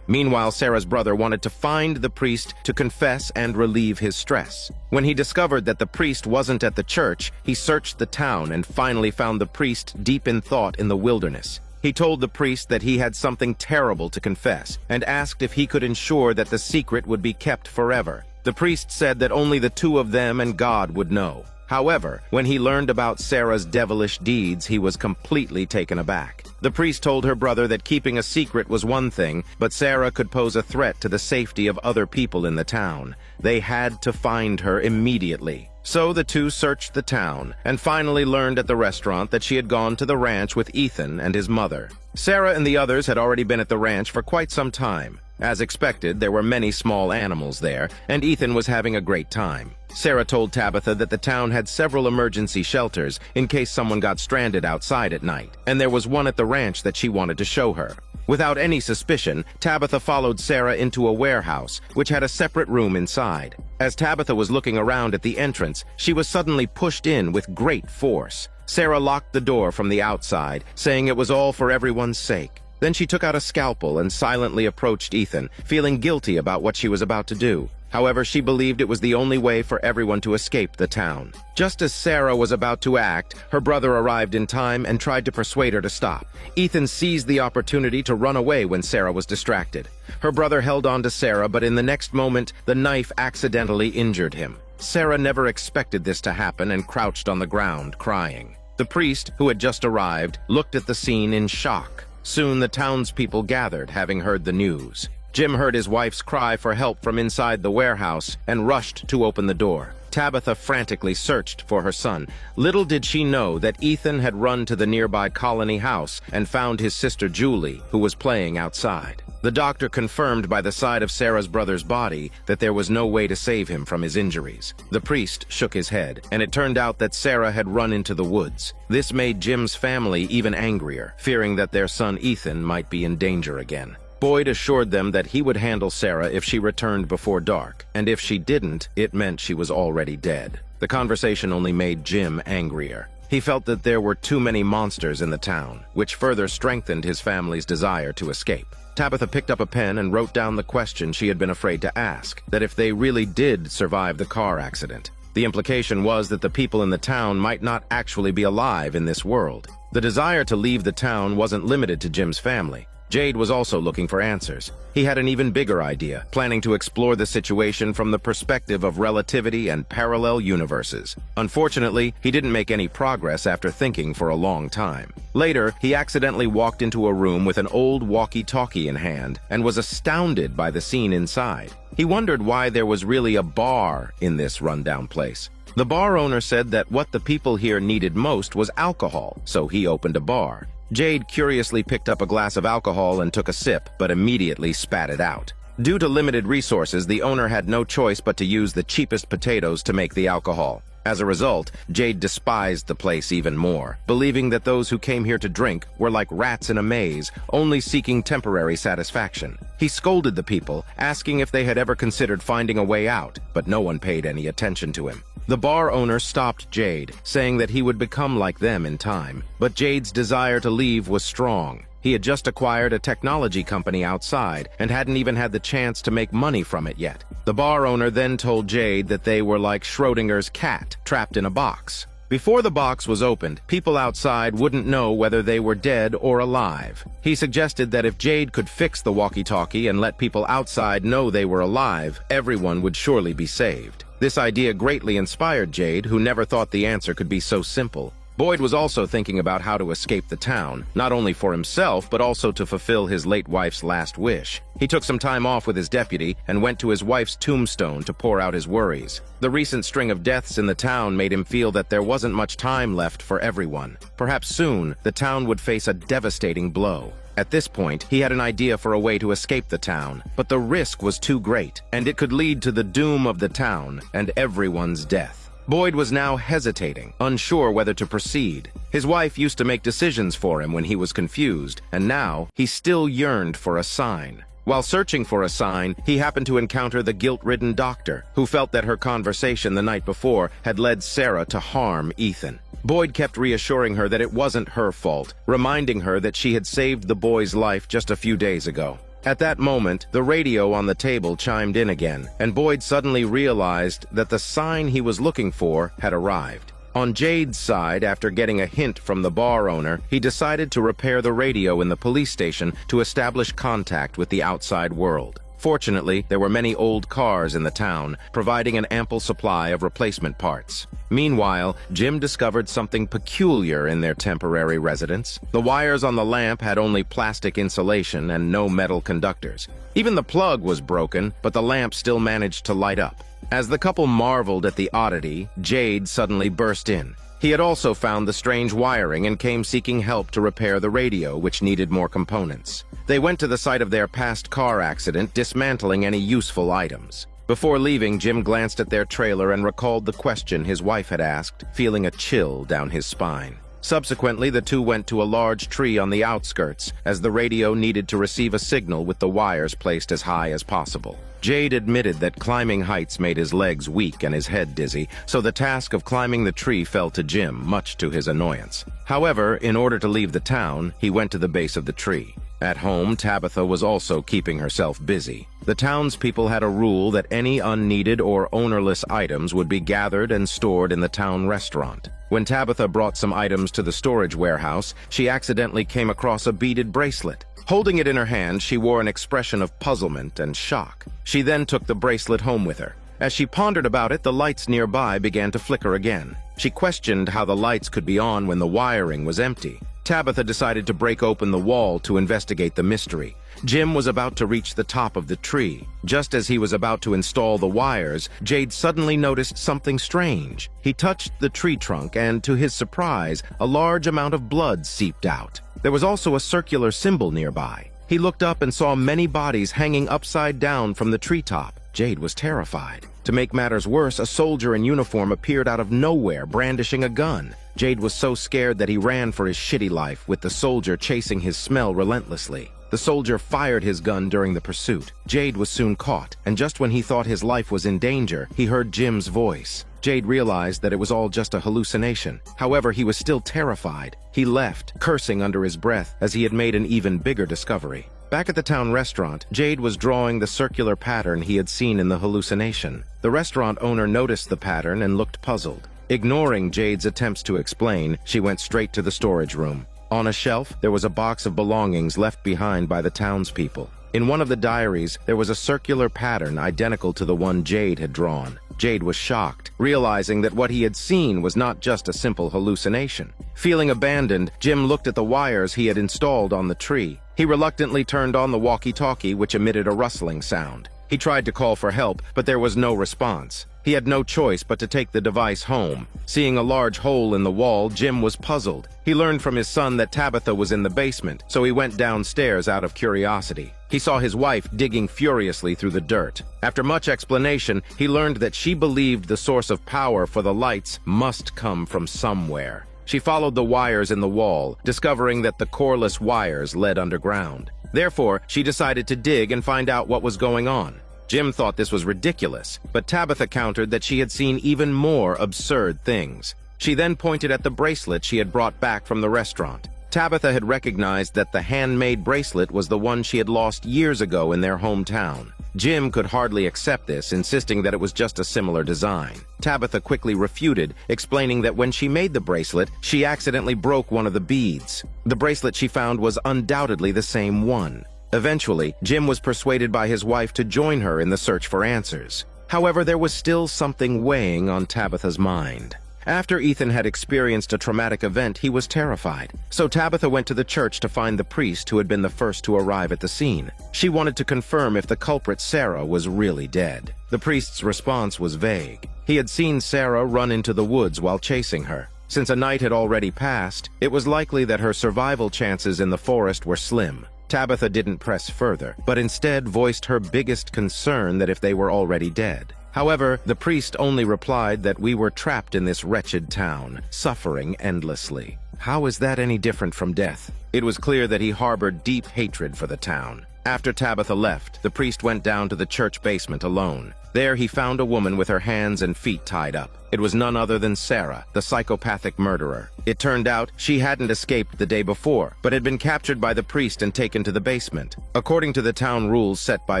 [SPEAKER 1] Meanwhile, Sarah's brother wanted to find the priest to confess and relieve his stress. When he discovered that the priest wasn't at the church, he searched the town and finally found the priest deep in thought in the wilderness. He told the priest that he had something terrible to confess and asked if he could ensure that the secret would be kept forever. The priest said that only the two of them and God would know. However, when he learned about Sarah's devilish deeds, he was completely taken aback. The priest told her brother that keeping a secret was one thing, but Sarah could pose a threat to the safety of other people in the town. They had to find her immediately. So the two searched the town, and finally learned at the restaurant that she had gone to the ranch with Ethan and his mother. Sarah and the others had already been at the ranch for quite some time. As expected, there were many small animals there, and Ethan was having a great time. Sarah told Tabitha that the town had several emergency shelters in case someone got stranded outside at night, and there was one at the ranch that she wanted to show her. Without any suspicion, Tabitha followed Sarah into a warehouse, which had a separate room inside. As Tabitha was looking around at the entrance, she was suddenly pushed in with great force. Sarah locked the door from the outside, saying it was all for everyone's sake. Then she took out a scalpel and silently approached Ethan, feeling guilty about what she was about to do. However, she believed it was the only way for everyone to escape the town. Just as Sarah was about to act, her brother arrived in time and tried to persuade her to stop. Ethan seized the opportunity to run away when Sarah was distracted. Her brother held on to Sarah, but in the next moment, the knife accidentally injured him. Sarah never expected this to happen and crouched on the ground, crying. The priest, who had just arrived, looked at the scene in shock. Soon the townspeople gathered, having heard the news. Jim heard his wife's cry for help from inside the warehouse and rushed to open the door. Tabitha frantically searched for her son. Little did she know that Ethan had run to the nearby colony house and found his sister Julie, who was playing outside. The doctor confirmed by the side of Sarah's brother's body that there was no way to save him from his injuries. The priest shook his head, and it turned out that Sarah had run into the woods. This made Jim's family even angrier, fearing that their son Ethan might be in danger again. Boyd assured them that he would handle Sarah if she returned before dark, and if she didn't, it meant she was already dead. The conversation only made Jim angrier. He felt that there were too many monsters in the town, which further strengthened his family's desire to escape. Tabitha picked up a pen and wrote down the question she had been afraid to ask, that if they really did survive the car accident. The implication was that the people in the town might not actually be alive in this world. The desire to leave the town wasn't limited to Jim's family. Jade was also looking for answers. He had an even bigger idea, planning to explore the situation from the perspective of relativity and parallel universes. Unfortunately, he didn't make any progress after thinking for a long time. Later, he accidentally walked into a room with an old walkie-talkie in hand and was astounded by the scene inside. He wondered why there was really a bar in this rundown place. The bar owner said that what the people here needed most was alcohol, so he opened a bar. Jade curiously picked up a glass of alcohol and took a sip, but immediately spat it out. Due to limited resources, the owner had no choice but to use the cheapest potatoes to make the alcohol. As a result, Jade despised the place even more, believing that those who came here to drink were like rats in a maze, only seeking temporary satisfaction. He scolded the people, asking if they had ever considered finding a way out, but no one paid any attention to him. The bar owner stopped Jade, saying that he would become like them in time, but Jade's desire to leave was strong. He had just acquired a technology company outside and hadn't even had the chance to make money from it yet. The bar owner then told Jade that they were like Schrodinger's cat, trapped in a box. Before the box was opened, people outside wouldn't know whether they were dead or alive. He suggested that if Jade could fix the walkie-talkie and let people outside know they were alive, everyone would surely be saved. This idea greatly inspired Jade, who never thought the answer could be so simple. Boyd was also thinking about how to escape the town, not only for himself, but also to fulfill his late wife's last wish. He took some time off with his deputy and went to his wife's tombstone to pour out his worries. The recent string of deaths in the town made him feel that there wasn't much time left for everyone. Perhaps soon, the town would face a devastating blow. At this point, he had an idea for a way to escape the town, but the risk was too great, and it could lead to the doom of the town and everyone's death. Boyd was now hesitating, unsure whether to proceed. His wife used to make decisions for him when he was confused, and now he still yearned for a sign. While searching for a sign, he happened to encounter the guilt-ridden doctor, who felt that her conversation the night before had led Sarah to harm Ethan. Boyd kept reassuring her that it wasn't her fault, reminding her that she had saved the boy's life just a few days ago. At that moment, the radio on the table chimed in again, and Boyd suddenly realized that the sign he was looking for had arrived. On Jade's side, after getting a hint from the bar owner, he decided to repair the radio in the police station to establish contact with the outside world. Fortunately, there were many old cars in the town, providing an ample supply of replacement parts. Meanwhile, Jim discovered something peculiar in their temporary residence. The wires on the lamp had only plastic insulation and no metal conductors. Even the plug was broken, but the lamp still managed to light up. As the couple marveled at the oddity, Jade suddenly burst in. He had also found the strange wiring and came seeking help to repair the radio, which needed more components. They went to the site of their past car accident, dismantling any useful items. Before leaving, Jim glanced at their trailer and recalled the question his wife had asked, feeling a chill down his spine. Subsequently, the two went to a large tree on the outskirts, as the radio needed to receive a signal with the wires placed as high as possible. Jade admitted that climbing heights made his legs weak and his head dizzy, so the task of climbing the tree fell to Jim, much to his annoyance. However, in order to leave the town, he went to the base of the tree. At home, Tabitha was also keeping herself busy. The townspeople had a rule that any unneeded or ownerless items would be gathered and stored in the town restaurant. When Tabitha brought some items to the storage warehouse, she accidentally came across a beaded bracelet. Holding it in her hand, she wore an expression of puzzlement and shock. She then took the bracelet home with her. As she pondered about it, the lights nearby began to flicker again. She questioned how the lights could be on when the wiring was empty. Tabitha decided to break open the wall to investigate the mystery. Jim was about to reach the top of the tree. Just as he was about to install the wires, Jade suddenly noticed something strange. He touched the tree trunk and, to his surprise, a large amount of blood seeped out. There was also a circular symbol nearby. He looked up and saw many bodies hanging upside down from the treetop. Jade was terrified. To make matters worse, a soldier in uniform appeared out of nowhere, brandishing a gun. Jade was so scared that he ran for his shitty life, with the soldier chasing his smell relentlessly. The soldier fired his gun during the pursuit. Jade was soon caught, and just when he thought his life was in danger, he heard Jim's voice. Jade realized that it was all just a hallucination. However, he was still terrified. He left, cursing under his breath, as he had made an even bigger discovery. Back at the town restaurant, Jade was drawing the circular pattern he had seen in the hallucination. The restaurant owner noticed the pattern and looked puzzled. Ignoring Jade's attempts to explain, she went straight to the storage room. On a shelf, there was a box of belongings left behind by the townspeople. In one of the diaries, there was a circular pattern identical to the one Jade had drawn. Jade was shocked, realizing that what he had seen was not just a simple hallucination. Feeling abandoned, Jim looked at the wires he had installed on the tree. He reluctantly turned on the walkie-talkie, which emitted a rustling sound. He tried to call for help, but there was no response. He had no choice but to take the device home. Seeing a large hole in the wall, Jim was puzzled. He learned from his son that Tabitha was in the basement, so he went downstairs out of curiosity. He saw his wife digging furiously through the dirt. After much explanation, he learned that she believed the source of power for the lights must come from somewhere. She followed the wires in the wall, discovering that the coreless wires led underground. Therefore, she decided to dig and find out what was going on. Jim thought this was ridiculous, but Tabitha countered that she had seen even more absurd things. She then pointed at the bracelet she had brought back from the restaurant. Tabitha had recognized that the handmade bracelet was the one she had lost years ago in their hometown. Jim could hardly accept this, insisting that it was just a similar design. Tabitha quickly refuted, explaining that when she made the bracelet, she accidentally broke one of the beads. The bracelet she found was undoubtedly the same one. Eventually, Jim was persuaded by his wife to join her in the search for answers. However, there was still something weighing on Tabitha's mind. After Ethan had experienced a traumatic event, he was terrified. So Tabitha went to the church to find the priest who had been the first to arrive at the scene. She wanted to confirm if the culprit Sarah was really dead. The priest's response was vague. He had seen Sarah run into the woods while chasing her. Since a night had already passed, it was likely that her survival chances in the forest were slim. Tabitha didn't press further, but instead voiced her biggest concern that if they were already dead. However, the priest only replied that we were trapped in this wretched town, suffering endlessly. How is that any different from death? It was clear that he harbored deep hatred for the town. After Tabitha left, the priest went down to the church basement alone. There he found a woman with her hands and feet tied up. It was none other than Sarah, the psychopathic murderer. It turned out she hadn't escaped the day before, but had been captured by the priest and taken to the basement. According to the town rules set by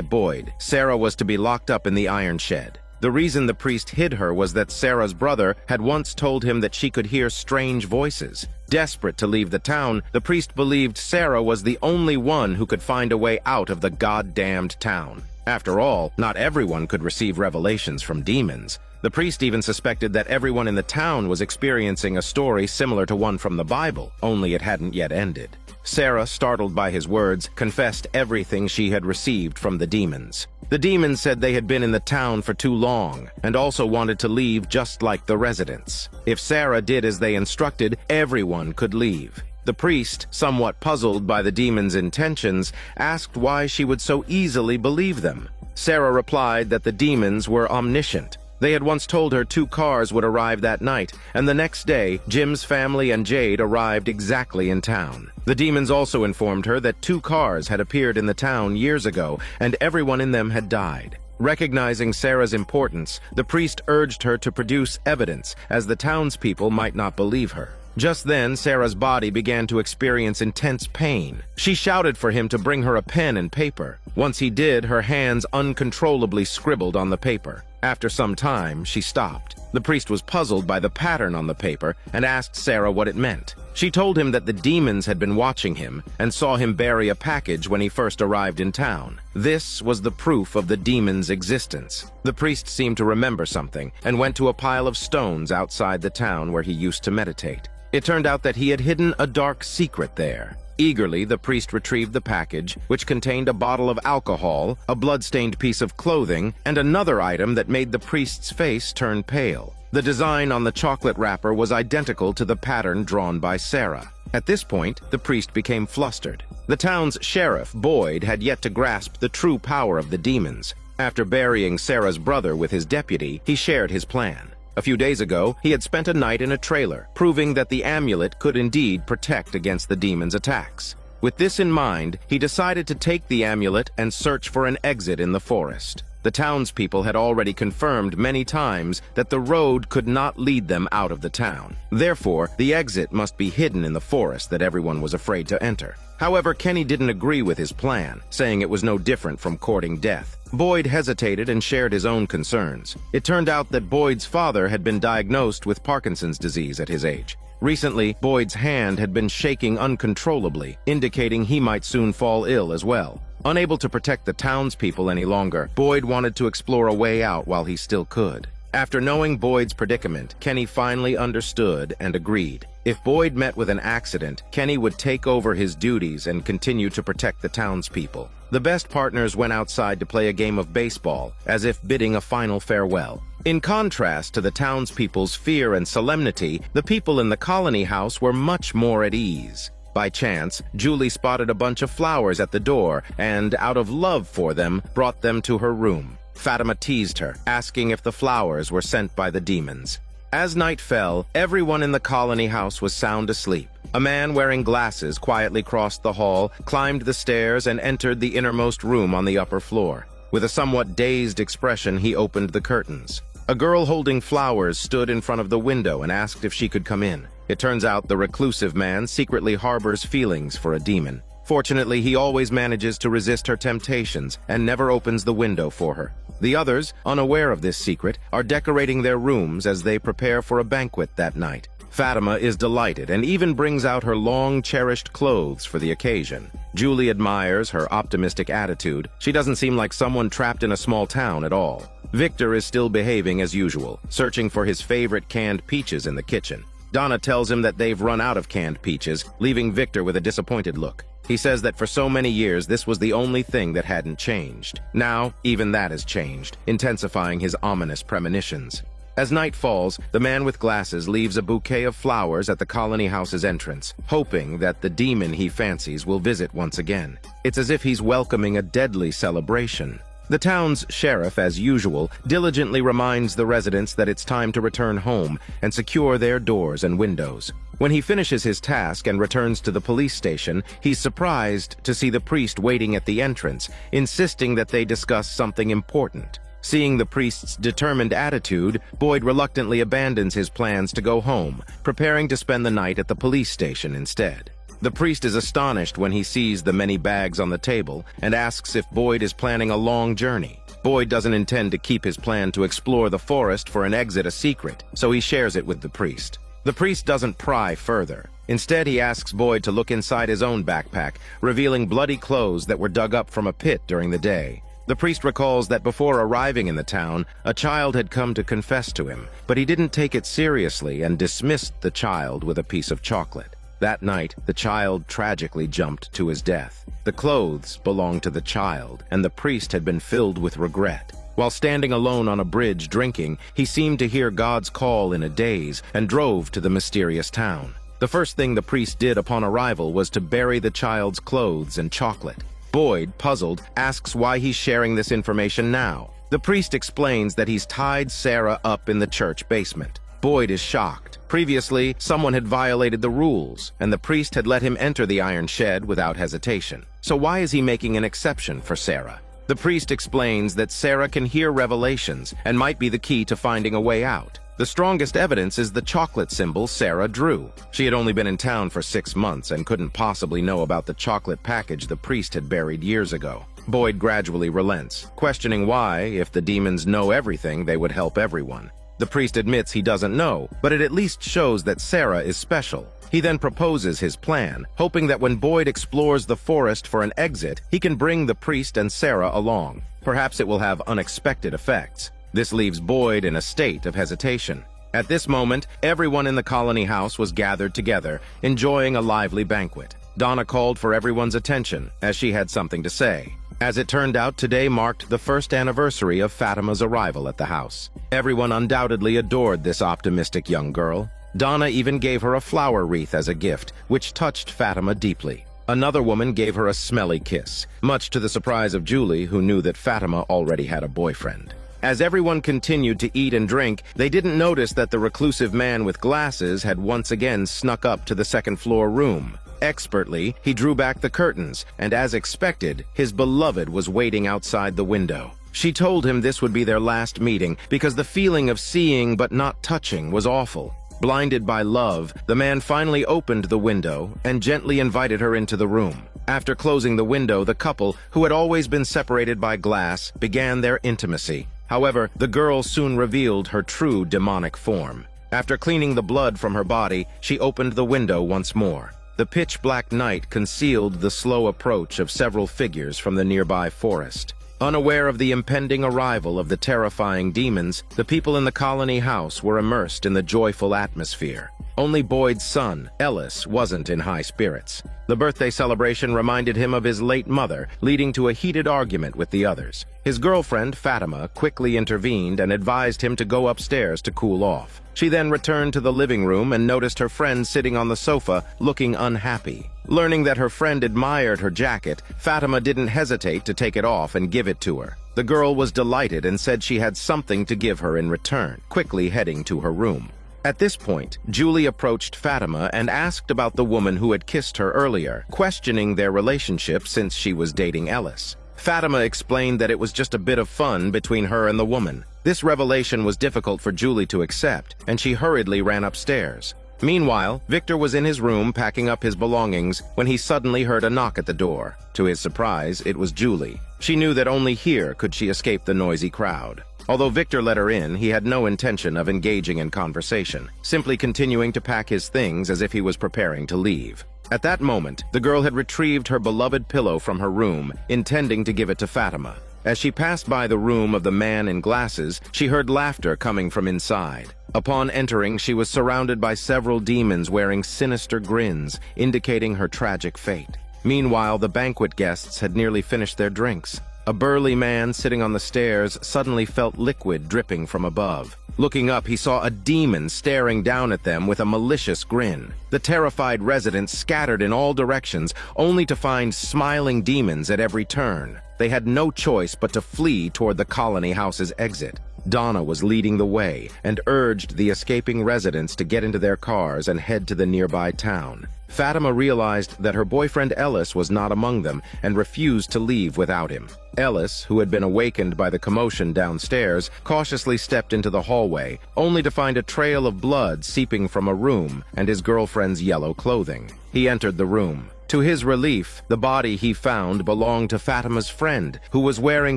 [SPEAKER 1] Boyd, Sarah was to be locked up in the iron shed. The reason the priest hid her was that Sarah's brother had once told him that she could hear strange voices. Desperate to leave the town, the priest believed Sarah was the only one who could find a way out of the goddamned town. After all, not everyone could receive revelations from demons. The priest even suspected that everyone in the town was experiencing a story similar to one from the Bible, only it hadn't yet ended. Sarah, startled by his words, confessed everything she had received from the demons. The demons said they had been in the town for too long, and also wanted to leave just like the residents. If Sarah did as they instructed, everyone could leave. The priest, somewhat puzzled by the demons' intentions, asked why she would so easily believe them. Sarah replied that the demons were omniscient. They had once told her 2 cars would arrive that night, and the next day, Jim's family and Jade arrived exactly in town. The demons also informed her that 2 cars had appeared in the town years ago, and everyone in them had died. Recognizing Sarah's importance, the priest urged her to produce evidence, as the townspeople might not believe her. Just then, Sarah's body began to experience intense pain. She shouted for him to bring her a pen and paper. Once he did, her hands uncontrollably scribbled on the paper. After some time, she stopped. The priest was puzzled by the pattern on the paper and asked Sarah what it meant. She told him that the demons had been watching him and saw him bury a package when he first arrived in town. This was the proof of the demons' existence. The priest seemed to remember something and went to a pile of stones outside the town where he used to meditate. It turned out that he had hidden a dark secret there. Eagerly, the priest retrieved the package, which contained a bottle of alcohol, a blood-stained piece of clothing, and another item that made the priest's face turn pale. The design on the chocolate wrapper was identical to the pattern drawn by Sarah. At this point, the priest became flustered. The town's sheriff, Boyd, had yet to grasp the true power of the demons. After burying Sarah's brother with his deputy, he shared his plan. A few days ago, he had spent a night in a trailer, proving that the amulet could indeed protect against the demons' attacks. With this in mind, he decided to take the amulet and search for an exit in the forest. The townspeople had already confirmed many times that the road could not lead them out of the town. Therefore, the exit must be hidden in the forest that everyone was afraid to enter. However, Kenny didn't agree with his plan, saying it was no different from courting death. Boyd hesitated and shared his own concerns. It turned out that Boyd's father had been diagnosed with Parkinson's disease at his age. Recently, Boyd's hand had been shaking uncontrollably, indicating he might soon fall ill as well. Unable to protect the townspeople any longer, Boyd wanted to explore a way out while he still could. After knowing Boyd's predicament, Kenny finally understood and agreed. If Boyd met with an accident, Kenny would take over his duties and continue to protect the townspeople. The best partners went outside to play a game of baseball, as if bidding a final farewell. In contrast to the townspeople's fear and solemnity, the people in the colony house were much more at ease. By chance, Julie spotted a bunch of flowers at the door and, out of love for them, brought them to her room. Fatima teased her, asking if the flowers were sent by the demons. As night fell, everyone in the colony house was sound asleep. A man wearing glasses quietly crossed the hall, climbed the stairs, and entered the innermost room on the upper floor. With a somewhat dazed expression, he opened the curtains. A girl holding flowers stood in front of the window and asked if she could come in. It turns out the reclusive man secretly harbors feelings for a demon. Fortunately, he always manages to resist her temptations and never opens the window for her. The others, unaware of this secret, are decorating their rooms as they prepare for a banquet that night. Fatima is delighted and even brings out her long-cherished clothes for the occasion. Julie admires her optimistic attitude. She doesn't seem like someone trapped in a small town at all. Victor is still behaving as usual, searching for his favorite canned peaches in the kitchen. Donna tells him that they've run out of canned peaches, leaving Victor with a disappointed look. He says that for so many years this was the only thing that hadn't changed. Now, even that has changed, intensifying his ominous premonitions. As night falls, the man with glasses leaves a bouquet of flowers at the colony house's entrance, hoping that the demon he fancies will visit once again. It's as if he's welcoming a deadly celebration. The town's sheriff, as usual, diligently reminds the residents that it's time to return home and secure their doors and windows. When he finishes his task and returns to the police station, he's surprised to see the priest waiting at the entrance, insisting that they discuss something important. Seeing the priest's determined attitude, Boyd reluctantly abandons his plans to go home, preparing to spend the night at the police station instead. The priest is astonished when he sees the many bags on the table and asks if Boyd is planning a long journey. Boyd doesn't intend to keep his plan to explore the forest for an exit a secret, so he shares it with the priest. The priest doesn't pry further. Instead, he asks Boyd to look inside his own backpack, revealing bloody clothes that were dug up from a pit during the day. The priest recalls that before arriving in the town, a child had come to confess to him, but he didn't take it seriously and dismissed the child with a piece of chocolate. That night, the child tragically jumped to his death. The clothes belonged to the child, and the priest had been filled with regret. While standing alone on a bridge drinking, he seemed to hear God's call in a daze and drove to the mysterious town. The first thing the priest did upon arrival was to bury the child's clothes and chocolate. Boyd, puzzled, asks why he's sharing this information now. The priest explains that he's tied Sarah up in the church basement. Boyd is shocked. Previously, someone had violated the rules, and the priest had let him enter the iron shed without hesitation. So why is he making an exception for Sarah? The priest explains that Sarah can hear revelations and might be the key to finding a way out. The strongest evidence is the chocolate symbol Sarah drew. She had only been in town for 6 months and couldn't possibly know about the chocolate package the priest had buried years ago. Boyd gradually relents, questioning why, if the demons know everything, they would help everyone. The priest admits he doesn't know, but it at least shows that Sarah is special. He then proposes his plan, hoping that when Boyd explores the forest for an exit, he can bring the priest and Sarah along. Perhaps it will have unexpected effects. This leaves Boyd in a state of hesitation. At this moment, everyone in the colony house was gathered together, enjoying a lively banquet. Donna called for everyone's attention, as she had something to say. As it turned out, today marked the first anniversary of Fatima's arrival at the house. Everyone undoubtedly adored this optimistic young girl. Donna even gave her a flower wreath as a gift, which touched Fatima deeply. Another woman gave her a smelly kiss, much to the surprise of Julie, who knew that Fatima already had a boyfriend. As everyone continued to eat and drink, they didn't notice that the reclusive man with glasses had once again snuck up to the second-floor room. Expertly, he drew back the curtains, and as expected, his beloved was waiting outside the window. She told him this would be their last meeting because the feeling of seeing but not touching was awful. Blinded by love, the man finally opened the window and gently invited her into the room. After closing the window, the couple, who had always been separated by glass, began their intimacy. However, the girl soon revealed her true demonic form. After cleaning the blood from her body, she opened the window once more. The pitch-black night concealed the slow approach of several figures from the nearby forest. Unaware of the impending arrival of the terrifying demons, the people in the colony house were immersed in the joyful atmosphere. Only Boyd's son, Ellis, wasn't in high spirits. The birthday celebration reminded him of his late mother, leading to a heated argument with the others. His girlfriend, Fatima, quickly intervened and advised him to go upstairs to cool off. She then returned to the living room and noticed her friend sitting on the sofa, looking unhappy. Learning that her friend admired her jacket, Fatima didn't hesitate to take it off and give it to her. The girl was delighted and said she had something to give her in return, quickly heading to her room. At this point, Julie approached Fatima and asked about the woman who had kissed her earlier, questioning their relationship since she was dating Ellis. Fatima explained that it was just a bit of fun between her and the woman. This revelation was difficult for Julie to accept, and she hurriedly ran upstairs. Meanwhile, Victor was in his room packing up his belongings when he suddenly heard a knock at the door. To his surprise, it was Julie. She knew that only here could she escape the noisy crowd. Although Victor let her in, he had no intention of engaging in conversation, simply continuing to pack his things as if he was preparing to leave. At that moment, the girl had retrieved her beloved pillow from her room, intending to give it to Fatima. As she passed by the room of the man in glasses, she heard laughter coming from inside. Upon entering, she was surrounded by several demons wearing sinister grins, indicating her tragic fate. Meanwhile, the banquet guests had nearly finished their drinks. A burly man sitting on the stairs suddenly felt liquid dripping from above. Looking up, he saw a demon staring down at them with a malicious grin. The terrified residents scattered in all directions, only to find smiling demons at every turn. They had no choice but to flee toward the colony house's exit. Donna was leading the way and urged the escaping residents to get into their cars and head to the nearby town. Fatima realized that her boyfriend Ellis was not among them and refused to leave without him. Ellis, who had been awakened by the commotion downstairs, cautiously stepped into the hallway, only to find a trail of blood seeping from a room and his girlfriend's yellow clothing. He entered the room. To his relief, the body he found belonged to Fatima's friend, who was wearing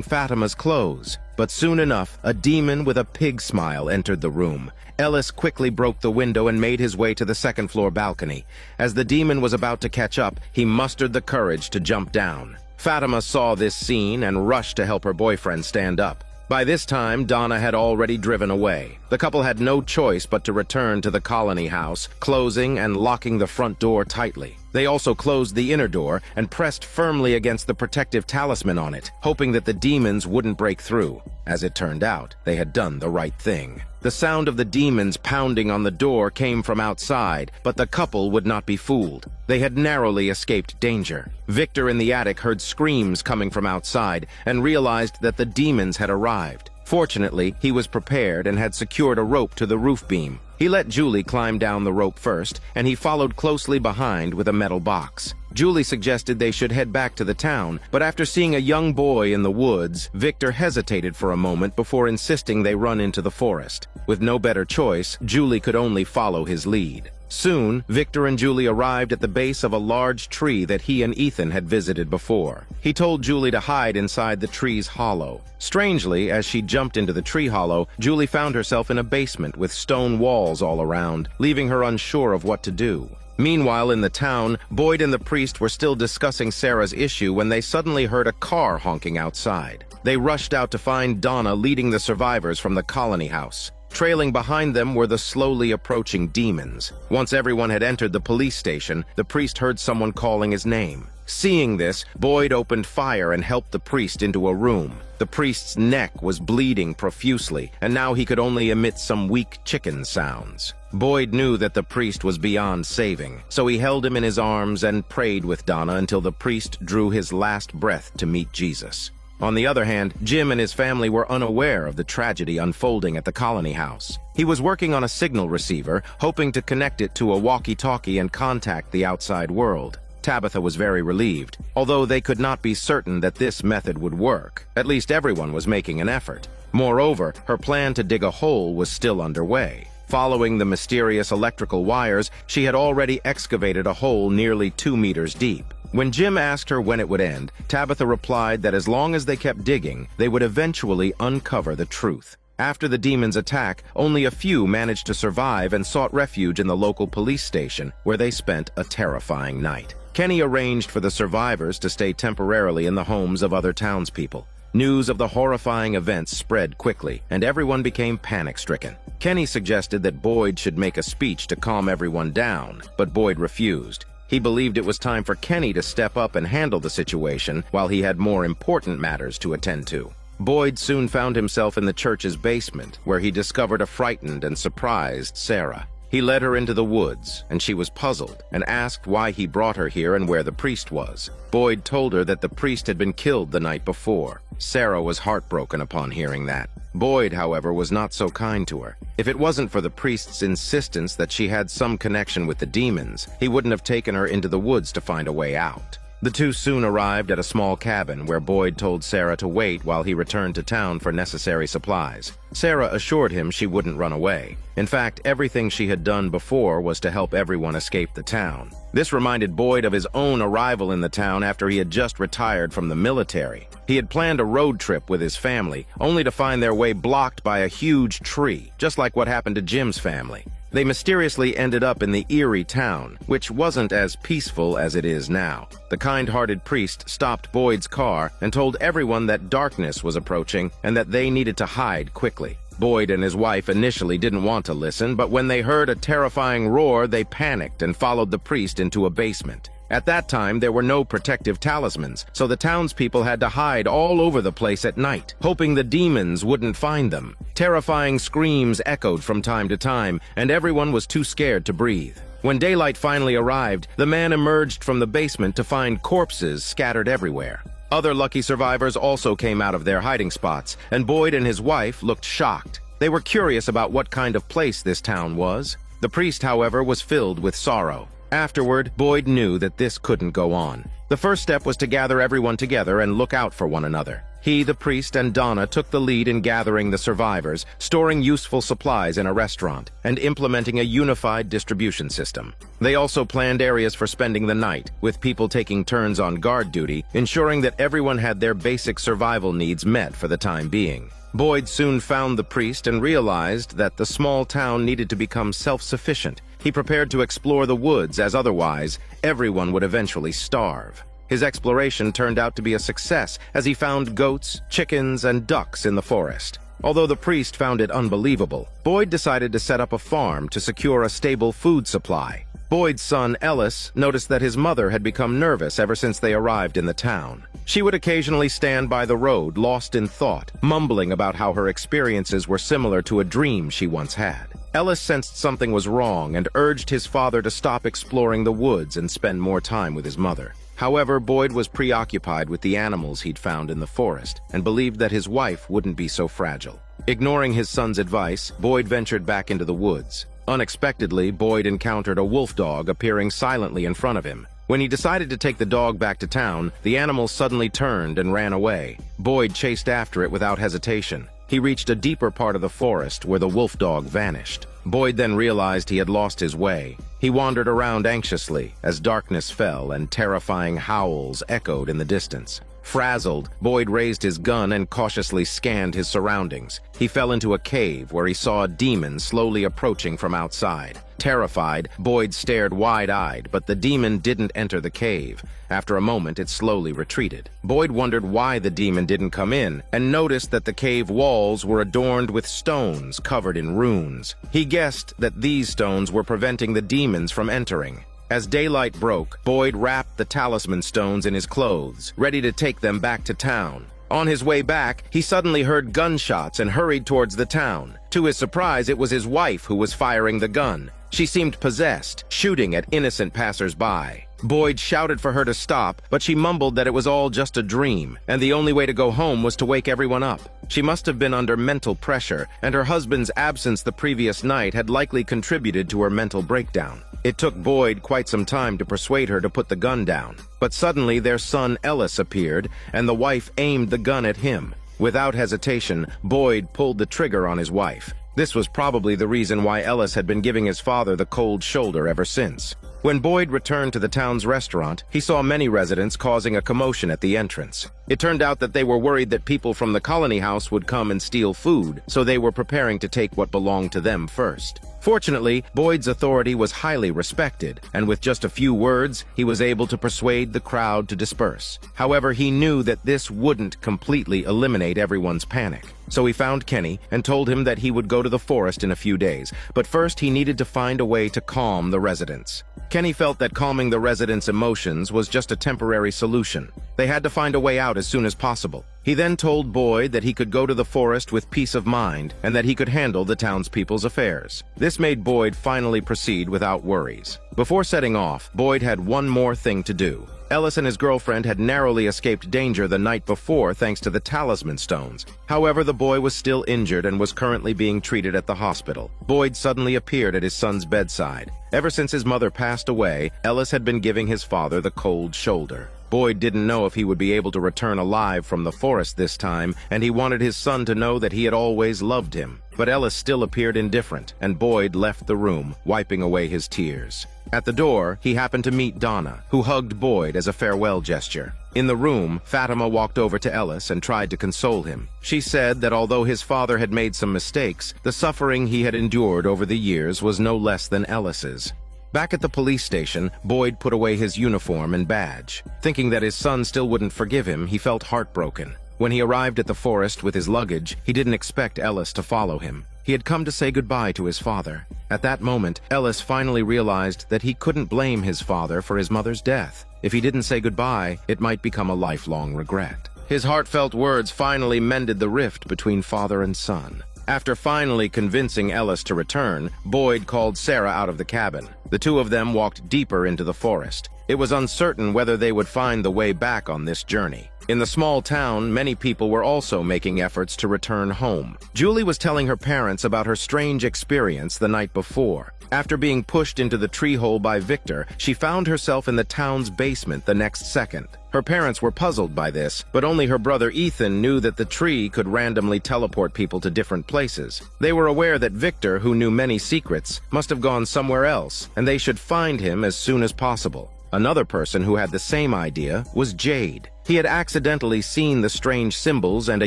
[SPEAKER 1] Fatima's clothes. But soon enough, a demon with a pig smile entered the room. Ellis quickly broke the window and made his way to the second-floor balcony. As the demon was about to catch up, he mustered the courage to jump down. Fatima saw this scene and rushed to help her boyfriend stand up. By this time, Donna had already driven away. The couple had no choice but to return to the colony house, closing and locking the front door tightly. They also closed the inner door and pressed firmly against the protective talisman on it, hoping that the demons wouldn't break through. As it turned out, they had done the right thing. The sound of the demons pounding on the door came from outside, but the couple would not be fooled. They had narrowly escaped danger. Victor in the attic heard screams coming from outside and realized that the demons had arrived. Fortunately, he was prepared and had secured a rope to the roof beam. He let Julie climb down the rope first, and he followed closely behind with a metal box. Julie suggested they should head back to the town, but after seeing a young boy in the woods, Victor hesitated for a moment before insisting they run into the forest. With no better choice, Julie could only follow his lead. Soon, Victor and Julie arrived at the base of a large tree that he and Ethan had visited before. He told Julie to hide inside the tree's hollow. Strangely, as she jumped into the tree hollow, Julie found herself in a basement with stone walls all around, leaving her unsure of what to do. Meanwhile, in the town, Boyd and the priest were still discussing Sarah's issue when they suddenly heard a car honking outside. They rushed out to find Donna leading the survivors from the colony house. Trailing behind them were the slowly approaching demons. Once everyone had entered the police station, the priest heard someone calling his name. Seeing this, Boyd opened fire and helped the priest into a room. The priest's neck was bleeding profusely, and now he could only emit some weak chicken sounds. Boyd knew that the priest was beyond saving, so he held him in his arms and prayed with Donna until the priest drew his last breath to meet Jesus. On the other hand, Jim and his family were unaware of the tragedy unfolding at the colony house. He was working on a signal receiver, hoping to connect it to a walkie-talkie and contact the outside world. Tabitha was very relieved, although they could not be certain that this method would work. At least everyone was making an effort. Moreover, her plan to dig a hole was still underway. Following the mysterious electrical wires, she had already excavated a hole nearly 2 meters deep. When Jim asked her when it would end, Tabitha replied that as long as they kept digging, they would eventually uncover the truth. After the demons' attack, only a few managed to survive and sought refuge in the local police station, where they spent a terrifying night. Kenny arranged for the survivors to stay temporarily in the homes of other townspeople. News of the horrifying events spread quickly, and everyone became panic-stricken. Kenny suggested that Boyd should make a speech to calm everyone down, but Boyd refused. He believed it was time for Kenny to step up and handle the situation while he had more important matters to attend to. Boyd soon found himself in the church's basement, where he discovered a frightened and surprised Sarah. He led her into the woods, and she was puzzled and asked why he brought her here and where the priest was. Boyd told her that the priest had been killed the night before. Sarah was heartbroken upon hearing that. Boyd, however, was not so kind to her. If it wasn't for the priest's insistence that she had some connection with the demons, he wouldn't have taken her into the woods to find a way out. The two soon arrived at a small cabin where Boyd told Sarah to wait while he returned to town for necessary supplies. Sarah assured him she wouldn't run away. In fact, everything she had done before was to help everyone escape the town. This reminded Boyd of his own arrival in the town after he had just retired from the military. He had planned a road trip with his family, only to find their way blocked by a huge tree, just like what happened to Jim's family. They mysteriously ended up in the eerie town, which wasn't as peaceful as it is now. The kind-hearted priest stopped Boyd's car and told everyone that darkness was approaching and that they needed to hide quickly. Boyd and his wife initially didn't want to listen, but when they heard a terrifying roar, they panicked and followed the priest into a basement. At that time, there were no protective talismans, so the townspeople had to hide all over the place at night, hoping the demons wouldn't find them. Terrifying screams echoed from time to time, and everyone was too scared to breathe. When daylight finally arrived, the man emerged from the basement to find corpses scattered everywhere. Other lucky survivors also came out of their hiding spots, and Boyd and his wife looked shocked. They were curious about what kind of place this town was. The priest, however, was filled with sorrow. Afterward, Boyd knew that this couldn't go on. The first step was to gather everyone together and look out for one another. He, the priest, and Donna took the lead in gathering the survivors, storing useful supplies in a restaurant, and implementing a unified distribution system. They also planned areas for spending the night, with people taking turns on guard duty, ensuring that everyone had their basic survival needs met for the time being. Boyd soon found the priest and realized that the small town needed to become self-sufficient. He prepared to explore the woods, as otherwise, everyone would eventually starve. His exploration turned out to be a success, as he found goats, chickens, and ducks in the forest. Although the priest found it unbelievable, Boyd decided to set up a farm to secure a stable food supply. Boyd's son, Ellis, noticed that his mother had become nervous ever since they arrived in the town. She would occasionally stand by the road, lost in thought, mumbling about how her experiences were similar to a dream she once had. Ellis sensed something was wrong and urged his father to stop exploring the woods and spend more time with his mother. However, Boyd was preoccupied with the animals he'd found in the forest and believed that his wife wouldn't be so fragile. Ignoring his son's advice, Boyd ventured back into the woods. Unexpectedly, Boyd encountered a wolf dog appearing silently in front of him. When he decided to take the dog back to town, the animal suddenly turned and ran away. Boyd chased after it without hesitation. He reached a deeper part of the forest where the wolf dog vanished. Boyd then realized he had lost his way. He wandered around anxiously as darkness fell and terrifying howls echoed in the distance. Frazzled, Boyd raised his gun and cautiously scanned his surroundings. He fell into a cave where he saw a demon slowly approaching from outside. Terrified, Boyd stared wide-eyed, but the demon didn't enter the cave. After a moment, it slowly retreated. Boyd wondered why the demon didn't come in, and noticed that the cave walls were adorned with stones covered in runes. He guessed that these stones were preventing the demons from entering. As daylight broke, Boyd wrapped the talisman stones in his clothes, ready to take them back to town. On his way back, he suddenly heard gunshots and hurried towards the town. To his surprise, it was his wife who was firing the gun. She seemed possessed, shooting at innocent passers-by. Boyd shouted for her to stop, but she mumbled that it was all just a dream, and the only way to go home was to wake everyone up. She must have been under mental pressure, and her husband's absence the previous night had likely contributed to her mental breakdown. It took Boyd quite some time to persuade her to put the gun down. But suddenly their son Ellis appeared, and the wife aimed the gun at him. Without hesitation, Boyd pulled the trigger on his wife. This was probably the reason why Ellis had been giving his father the cold shoulder ever since. When Boyd returned to the town's restaurant, he saw many residents causing a commotion at the entrance. It turned out that they were worried that people from the colony house would come and steal food, so they were preparing to take what belonged to them first. Fortunately, Boyd's authority was highly respected, and with just a few words, he was able to persuade the crowd to disperse. However, he knew that this wouldn't completely eliminate everyone's panic. So he found Kenny and told him that he would go to the forest in a few days, but first he needed to find a way to calm the residents. Kenny felt that calming the residents' emotions was just a temporary solution. They had to find a way out as soon as possible. He then told Boyd that he could go to the forest with peace of mind and that he could handle the townspeople's affairs. This made Boyd finally proceed without worries. Before setting off, Boyd had one more thing to do. Ellis and his girlfriend had narrowly escaped danger the night before thanks to the talisman stones. However, the boy was still injured and was currently being treated at the hospital. Boyd suddenly appeared at his son's bedside. Ever since his mother passed away, Ellis had been giving his father the cold shoulder. Boyd didn't know if he would be able to return alive from the forest this time, and he wanted his son to know that he had always loved him. But Ellis still appeared indifferent, and Boyd left the room, wiping away his tears. At the door, he happened to meet Donna, who hugged Boyd as a farewell gesture. In the room, Fatima walked over to Ellis and tried to console him. She said that although his father had made some mistakes, the suffering he had endured over the years was no less than Ellis's. Back at the police station, Boyd put away his uniform and badge. Thinking that his son still wouldn't forgive him, he felt heartbroken. When he arrived at the forest with his luggage, he didn't expect Ellis to follow him. He had come to say goodbye to his father. At that moment, Ellis finally realized that he couldn't blame his father for his mother's death. If he didn't say goodbye, it might become a lifelong regret. His heartfelt words finally mended the rift between father and son. After finally convincing Ellis to return, Boyd called Sarah out of the cabin. The two of them walked deeper into the forest. It was uncertain whether they would find the way back on this journey. In the small town, many people were also making efforts to return home. Julie was telling her parents about her strange experience the night before. After being pushed into the tree hole by Victor, she found herself in the town's basement the next second. Her parents were puzzled by this, but only her brother Ethan knew that the tree could randomly teleport people to different places. They were aware that Victor, who knew many secrets, must have gone somewhere else, and they should find him as soon as possible. Another person who had the same idea was Jade. He had accidentally seen the strange symbols and a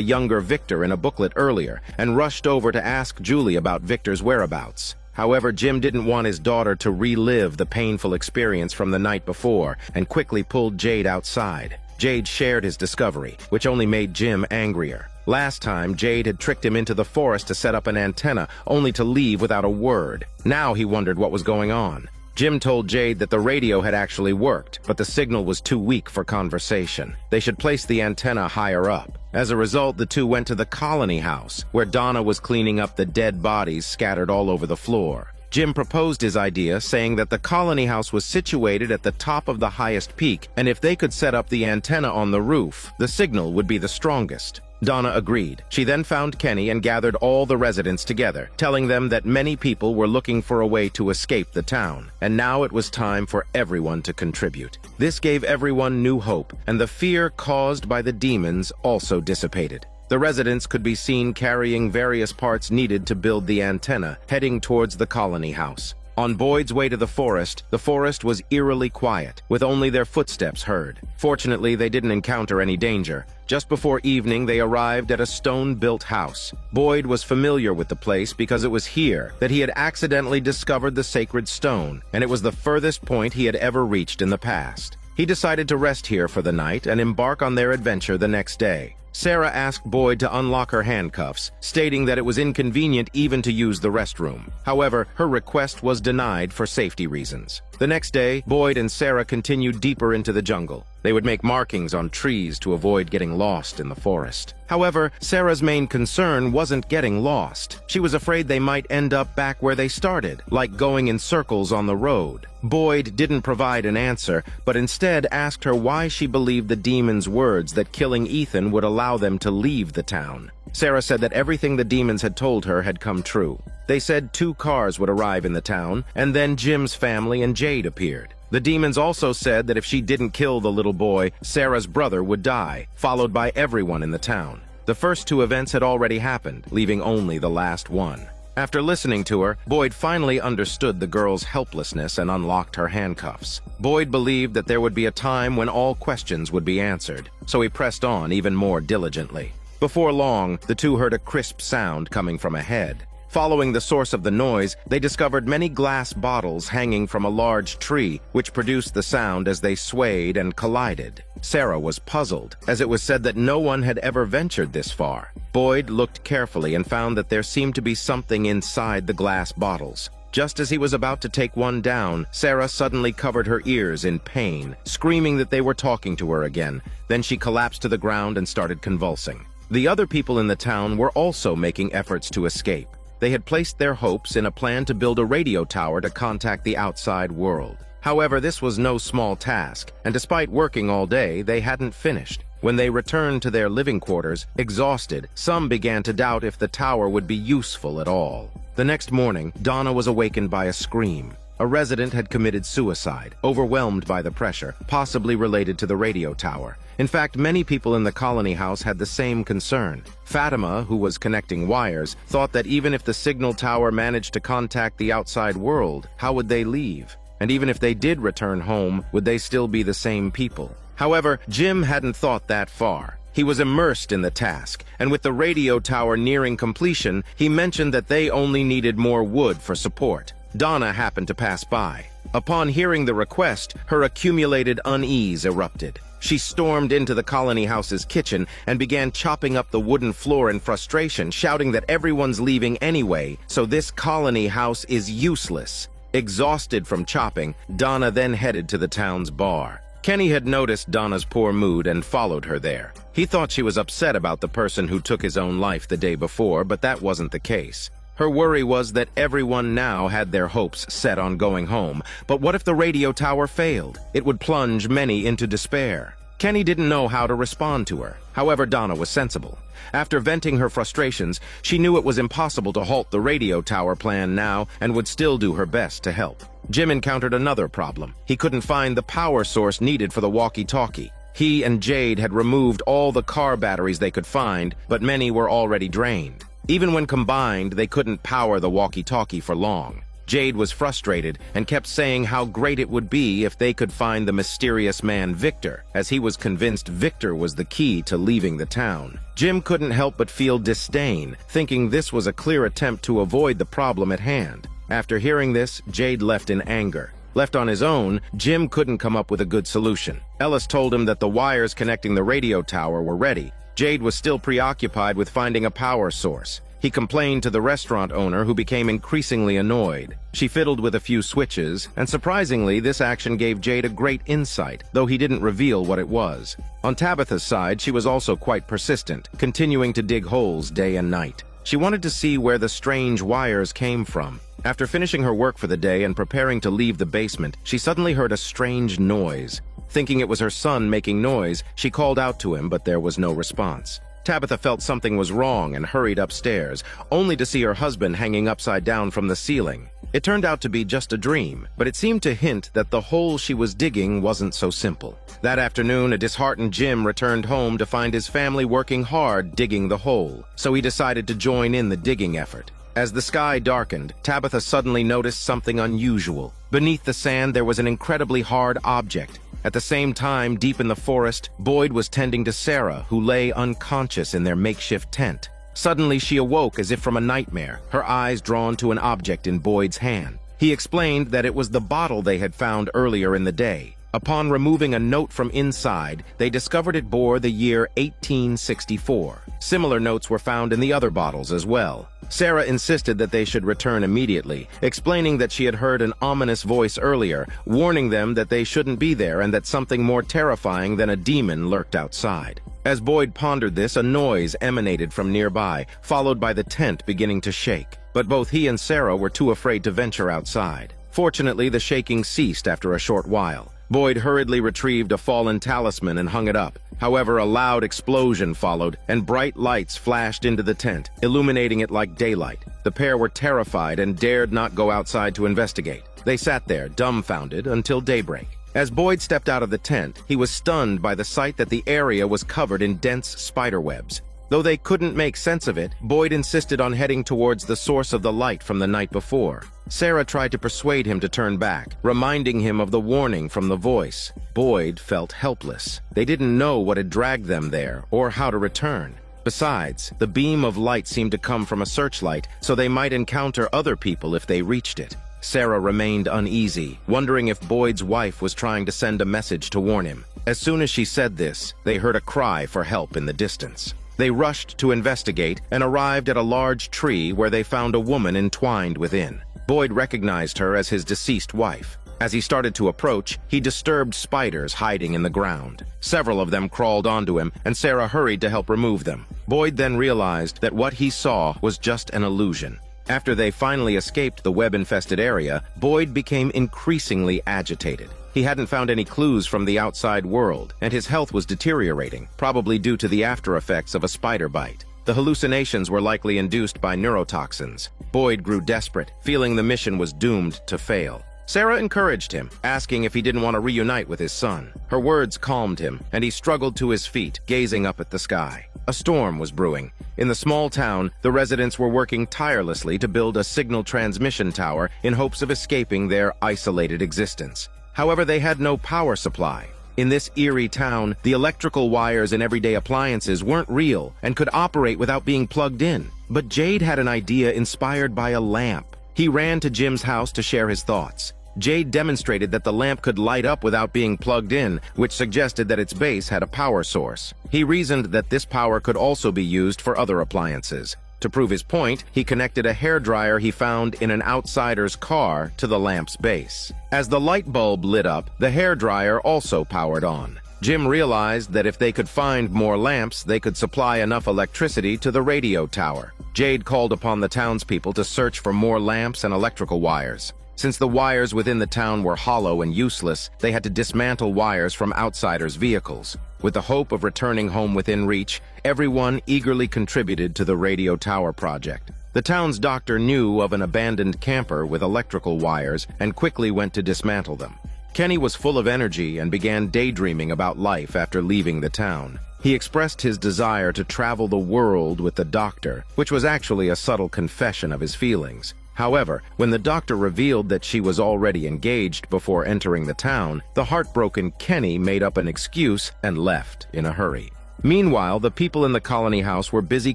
[SPEAKER 1] younger Victor in a booklet earlier, and rushed over to ask Julie about Victor's whereabouts. However, Jim didn't want his daughter to relive the painful experience from the night before, and quickly pulled Jade outside. Jade shared his discovery, which only made Jim angrier. Last time, Jade had tricked him into the forest to set up an antenna, only to leave without a word. Now he wondered what was going on. Jim told Jade that the radio had actually worked, but the signal was too weak for conversation. They should place the antenna higher up. As a result, the two went to the colony house, where Donna was cleaning up the dead bodies scattered all over the floor. Jim proposed his idea, saying that the colony house was situated at the top of the highest peak, and if they could set up the antenna on the roof, the signal would be the strongest. Donna agreed. She then found Kenny and gathered all the residents together, telling them that many people were looking for a way to escape the town, and now it was time for everyone to contribute. This gave everyone new hope, and the fear caused by the demons also dissipated. The residents could be seen carrying various parts needed to build the antenna, heading towards the colony house. On Boyd's way to the forest was eerily quiet, with only their footsteps heard. Fortunately, they didn't encounter any danger. Just before evening, they arrived at a stone-built house. Boyd was familiar with the place because it was here that he had accidentally discovered the sacred stone, and it was the furthest point he had ever reached in the past. He decided to rest here for the night and embark on their adventure the next day. Sarah asked Boyd to unlock her handcuffs, stating that it was inconvenient even to use the restroom. However, her request was denied for safety reasons. The next day, Boyd and Sarah continued deeper into the jungle. They would make markings on trees to avoid getting lost in the forest. However, Sarah's main concern wasn't getting lost. She was afraid they might end up back where they started, like going in circles on the road. Boyd didn't provide an answer, but instead asked her why she believed the demon's words that killing Ethan would allow them to leave the town. Sarah said that everything the demons had told her had come true. They said 2 cars would arrive in the town, and then Jim's family and Jade appeared. The demons also said that if she didn't kill the little boy, Sarah's brother would die, followed by everyone in the town. The first 2 events had already happened, leaving only the last one. After listening to her, Boyd finally understood the girl's helplessness and unlocked her handcuffs. Boyd believed that there would be a time when all questions would be answered, so he pressed on even more diligently. Before long, the two heard a crisp sound coming from ahead. Following the source of the noise, they discovered many glass bottles hanging from a large tree, which produced the sound as they swayed and collided. Sarah was puzzled, as it was said that no one had ever ventured this far. Boyd looked carefully and found that there seemed to be something inside the glass bottles. Just as he was about to take one down, Sarah suddenly covered her ears in pain, screaming that they were talking to her again. Then she collapsed to the ground and started convulsing. The other people in the town were also making efforts to escape. They had placed their hopes in a plan to build a radio tower to contact the outside world. However, this was no small task, and despite working all day, they hadn't finished. When they returned to their living quarters, exhausted, some began to doubt if the tower would be useful at all. The next morning, Donna was awakened by a scream. A resident had committed suicide, overwhelmed by the pressure, possibly related to the radio tower. In fact, many people in the colony house had the same concern. Fatima, who was connecting wires, thought that even if the signal tower managed to contact the outside world, how would they leave? And even if they did return home, would they still be the same people? However, Jim hadn't thought that far. He was immersed in the task, and with the radio tower nearing completion, he mentioned that they only needed more wood for support. Donna happened to pass by. Upon hearing the request, her accumulated unease erupted. She stormed into the colony house's kitchen and began chopping up the wooden floor in frustration, shouting that everyone's leaving anyway, so this colony house is useless. Exhausted from chopping, Donna then headed to the town's bar. Kenny had noticed Donna's poor mood and followed her there. He thought she was upset about the person who took his own life the day before, but that wasn't the case. Her worry was that everyone now had their hopes set on going home. But what if the radio tower failed? It would plunge many into despair. Kenny didn't know how to respond to her. However, Donna was sensible. After venting her frustrations, she knew it was impossible to halt the radio tower plan now and would still do her best to help. Jim encountered another problem. He couldn't find the power source needed for the walkie-talkie. He and Jade had removed all the car batteries they could find, but many were already drained. Even when combined, they couldn't power the walkie-talkie for long. Jade was frustrated and kept saying how great it would be if they could find the mysterious man Victor, as he was convinced Victor was the key to leaving the town. Jim couldn't help but feel disdain, thinking this was a clear attempt to avoid the problem at hand. After hearing this, Jade left in anger. Left on his own, Jim couldn't come up with a good solution. Ellis told him that the wires connecting the radio tower were ready. Jade was still preoccupied with finding a power source. He complained to the restaurant owner, who became increasingly annoyed. She fiddled with a few switches, and surprisingly, this action gave Jade a great insight, though he didn't reveal what it was. On Tabitha's side, she was also quite persistent, continuing to dig holes day and night. She wanted to see where the strange wires came from. After finishing her work for the day and preparing to leave the basement, she suddenly heard a strange noise. Thinking it was her son making noise, she called out to him, but there was no response. Tabitha felt something was wrong and hurried upstairs, only to see her husband hanging upside down from the ceiling. It turned out to be just a dream, but it seemed to hint that the hole she was digging wasn't so simple. That afternoon, a disheartened Jim returned home to find his family working hard digging the hole, so he decided to join in the digging effort. As the sky darkened, Tabitha suddenly noticed something unusual. Beneath the sand, there was an incredibly hard object. At the same time, deep in the forest, Boyd was tending to Sarah, who lay unconscious in their makeshift tent. Suddenly, she awoke as if from a nightmare, her eyes drawn to an object in Boyd's hand. He explained that it was the bottle they had found earlier in the day. Upon removing a note from inside, they discovered it bore the year 1864. Similar notes were found in the other bottles as well. Sarah insisted that they should return immediately, explaining that she had heard an ominous voice earlier, warning them that they shouldn't be there and that something more terrifying than a demon lurked outside. As Boyd pondered this, a noise emanated from nearby, followed by the tent beginning to shake. But both he and Sarah were too afraid to venture outside. Fortunately, the shaking ceased after a short while. Boyd hurriedly retrieved a fallen talisman and hung it up. However, a loud explosion followed, and bright lights flashed into the tent, illuminating it like daylight. The pair were terrified and dared not go outside to investigate. They sat there, dumbfounded, until daybreak. As Boyd stepped out of the tent, he was stunned by the sight that the area was covered in dense spider webs. Though they couldn't make sense of it, Boyd insisted on heading towards the source of the light from the night before. Sarah tried to persuade him to turn back, reminding him of the warning from the voice. Boyd felt helpless. They didn't know what had dragged them there or how to return. Besides, the beam of light seemed to come from a searchlight, so they might encounter other people if they reached it. Sarah remained uneasy, wondering if Boyd's wife was trying to send a message to warn him. As soon as she said this, they heard a cry for help in the distance. They rushed to investigate and arrived at a large tree where they found a woman entwined within. Boyd recognized her as his deceased wife. As he started to approach, he disturbed spiders hiding in the ground. Several of them crawled onto him, and Sarah hurried to help remove them. Boyd then realized that what he saw was just an illusion. After they finally escaped the web-infested area, Boyd became increasingly agitated. He hadn't found any clues from the outside world, and his health was deteriorating, probably due to the after effects of a spider bite. The hallucinations were likely induced by neurotoxins. Boyd grew desperate, feeling the mission was doomed to fail. Sarah encouraged him, asking if he didn't want to reunite with his son. Her words calmed him, and he struggled to his feet, gazing up at the sky. A storm was brewing. In the small town, the residents were working tirelessly to build a signal transmission tower in hopes of escaping their isolated existence. However, they had no power supply. In this eerie town, the electrical wires in everyday appliances weren't real and could operate without being plugged in. But Jade had an idea inspired by a lamp. He ran to Jim's house to share his thoughts. Jade demonstrated that the lamp could light up without being plugged in, which suggested that its base had a power source. He reasoned that this power could also be used for other appliances. To prove his point, he connected a hairdryer he found in an outsider's car to the lamp's base. As the light bulb lit up, the hairdryer also powered on. Jim realized that if they could find more lamps, they could supply enough electricity to the radio tower. Jade called upon the townspeople to search for more lamps and electrical wires. Since the wires within the town were hollow and useless, they had to dismantle wires from outsiders' vehicles. With the hope of returning home within reach, everyone eagerly contributed to the radio tower project. The town's doctor knew of an abandoned camper with electrical wires and quickly went to dismantle them. Kenny was full of energy and began daydreaming about life after leaving the town. He expressed his desire to travel the world with the doctor, which was actually a subtle confession of his feelings. However, when the doctor revealed that she was already engaged before entering the town, the heartbroken Kenny made up an excuse and left in a hurry. Meanwhile, the people in the colony house were busy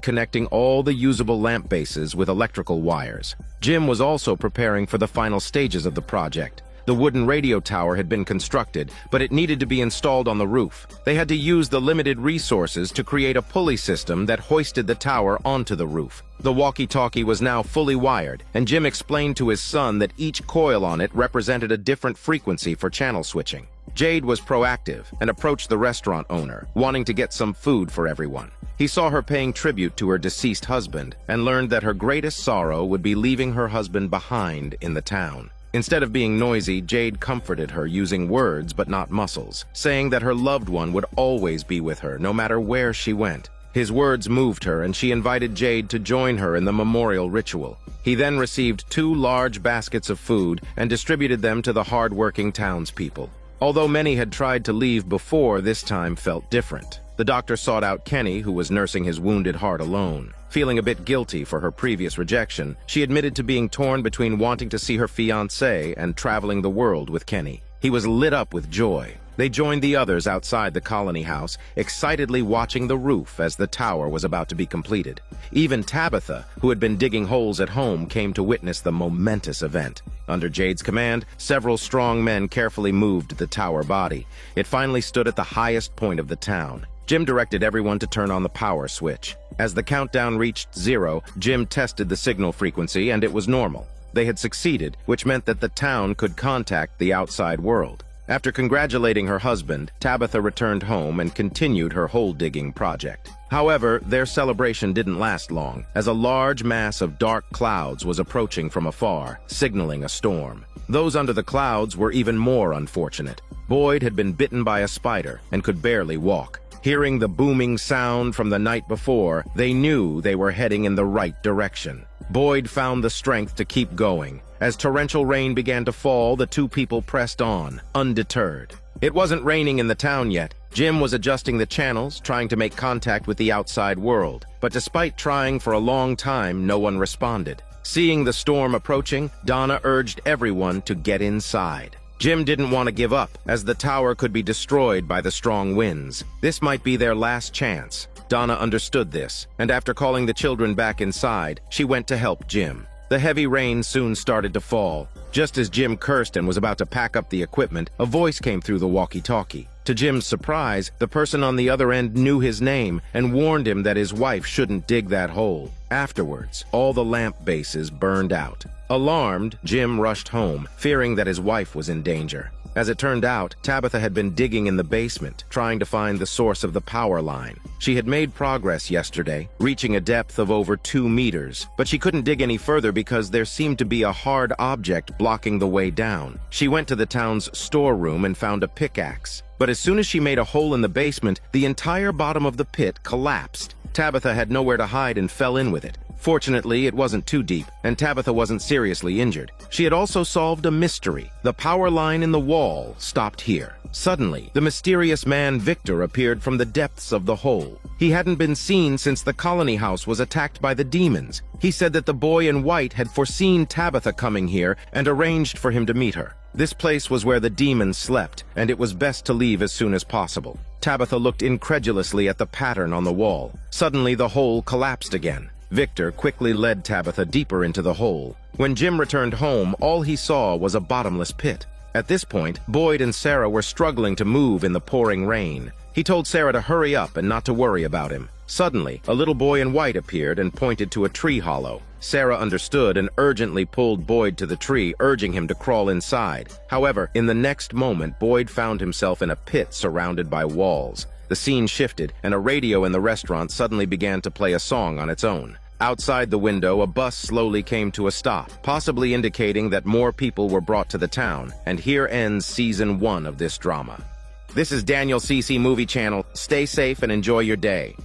[SPEAKER 1] connecting all the usable lamp bases with electrical wires. Jim was also preparing for the final stages of the project. The wooden radio tower had been constructed, but it needed to be installed on the roof. They had to use the limited resources to create a pulley system that hoisted the tower onto the roof. The walkie-talkie was now fully wired, and Jim explained to his son that each coil on it represented a different frequency for channel switching. Jade was proactive and approached the restaurant owner, wanting to get some food for everyone. He saw her paying tribute to her deceased husband and learned that her greatest sorrow would be leaving her husband behind in the town. Instead of being noisy, Jade comforted her using words but not muscles, saying that her loved one would always be with her no matter where she went. His words moved her, and she invited Jade to join her in the memorial ritual. He then received 2 large baskets of food and distributed them to the hard-working townspeople. Although many had tried to leave before, this time felt different. The doctor sought out Kenny, who was nursing his wounded heart alone. Feeling a bit guilty for her previous rejection, she admitted to being torn between wanting to see her fiancé and traveling the world with Kenny. He was lit up with joy. They joined the others outside the colony house, excitedly watching the roof as the tower was about to be completed. Even Tabitha, who had been digging holes at home, came to witness the momentous event. Under Jade's command, several strong men carefully moved the tower body. It finally stood at the highest point of the town. Jim directed everyone to turn on the power switch. As the countdown reached 0, Jim tested the signal frequency, and it was normal. They had succeeded, which meant that the town could contact the outside world. After congratulating her husband, Tabitha returned home and continued her hole-digging project. However, their celebration didn't last long, as a large mass of dark clouds was approaching from afar, signaling a storm. Those under the clouds were even more unfortunate. Boyd had been bitten by a spider and could barely walk. Hearing the booming sound from the night before, they knew they were heading in the right direction. Boyd found the strength to keep going. As torrential rain began to fall, the two people pressed on, undeterred. It wasn't raining in the town yet. Jim was adjusting the channels, trying to make contact with the outside world. But despite trying for a long time, no one responded. Seeing the storm approaching, Donna urged everyone to get inside. Jim didn't want to give up, as the tower could be destroyed by the strong winds. This might be their last chance. Donna understood this, and after calling the children back inside, she went to help Jim. The heavy rain soon started to fall. Just as Jim cursed and was about to pack up the equipment, a voice came through the walkie-talkie. To Jim's surprise, the person on the other end knew his name and warned him that his wife shouldn't dig that hole. Afterwards, all the lamp bases burned out. Alarmed, Jim rushed home, fearing that his wife was in danger. As it turned out, Tabitha had been digging in the basement, trying to find the source of the power line. She had made progress yesterday, reaching a depth of over 2 meters, but she couldn't dig any further because there seemed to be a hard object blocking the way down. She went to the town's storeroom and found a pickaxe. But as soon as she made a hole in the basement, the entire bottom of the pit collapsed. Tabitha had nowhere to hide and fell in with it. Fortunately, it wasn't too deep, and Tabitha wasn't seriously injured. She had also solved a mystery. The power line in the wall stopped here. Suddenly, the mysterious man Victor appeared from the depths of the hole. He hadn't been seen since the colony house was attacked by the demons. He said that the boy in white had foreseen Tabitha coming here and arranged for him to meet her. This place was where the demons slept, and it was best to leave as soon as possible. Tabitha looked incredulously at the pattern on the wall. Suddenly, the hole collapsed again. Victor quickly led Tabitha deeper into the hole. When Jim returned home, all he saw was a bottomless pit. At this point, Boyd and Sarah were struggling to move in the pouring rain. He told Sarah to hurry up and not to worry about him. Suddenly, a little boy in white appeared and pointed to a tree hollow. Sarah understood and urgently pulled Boyd to the tree, urging him to crawl inside. However, in the next moment, Boyd found himself in a pit surrounded by walls. The scene shifted, and a radio in the restaurant suddenly began to play a song on its own. Outside the window, a bus slowly came to a stop, possibly indicating that more people were brought to the town. And here ends Season 1 of this drama. This is Daniel CC Movie Channel. Stay safe and enjoy your day.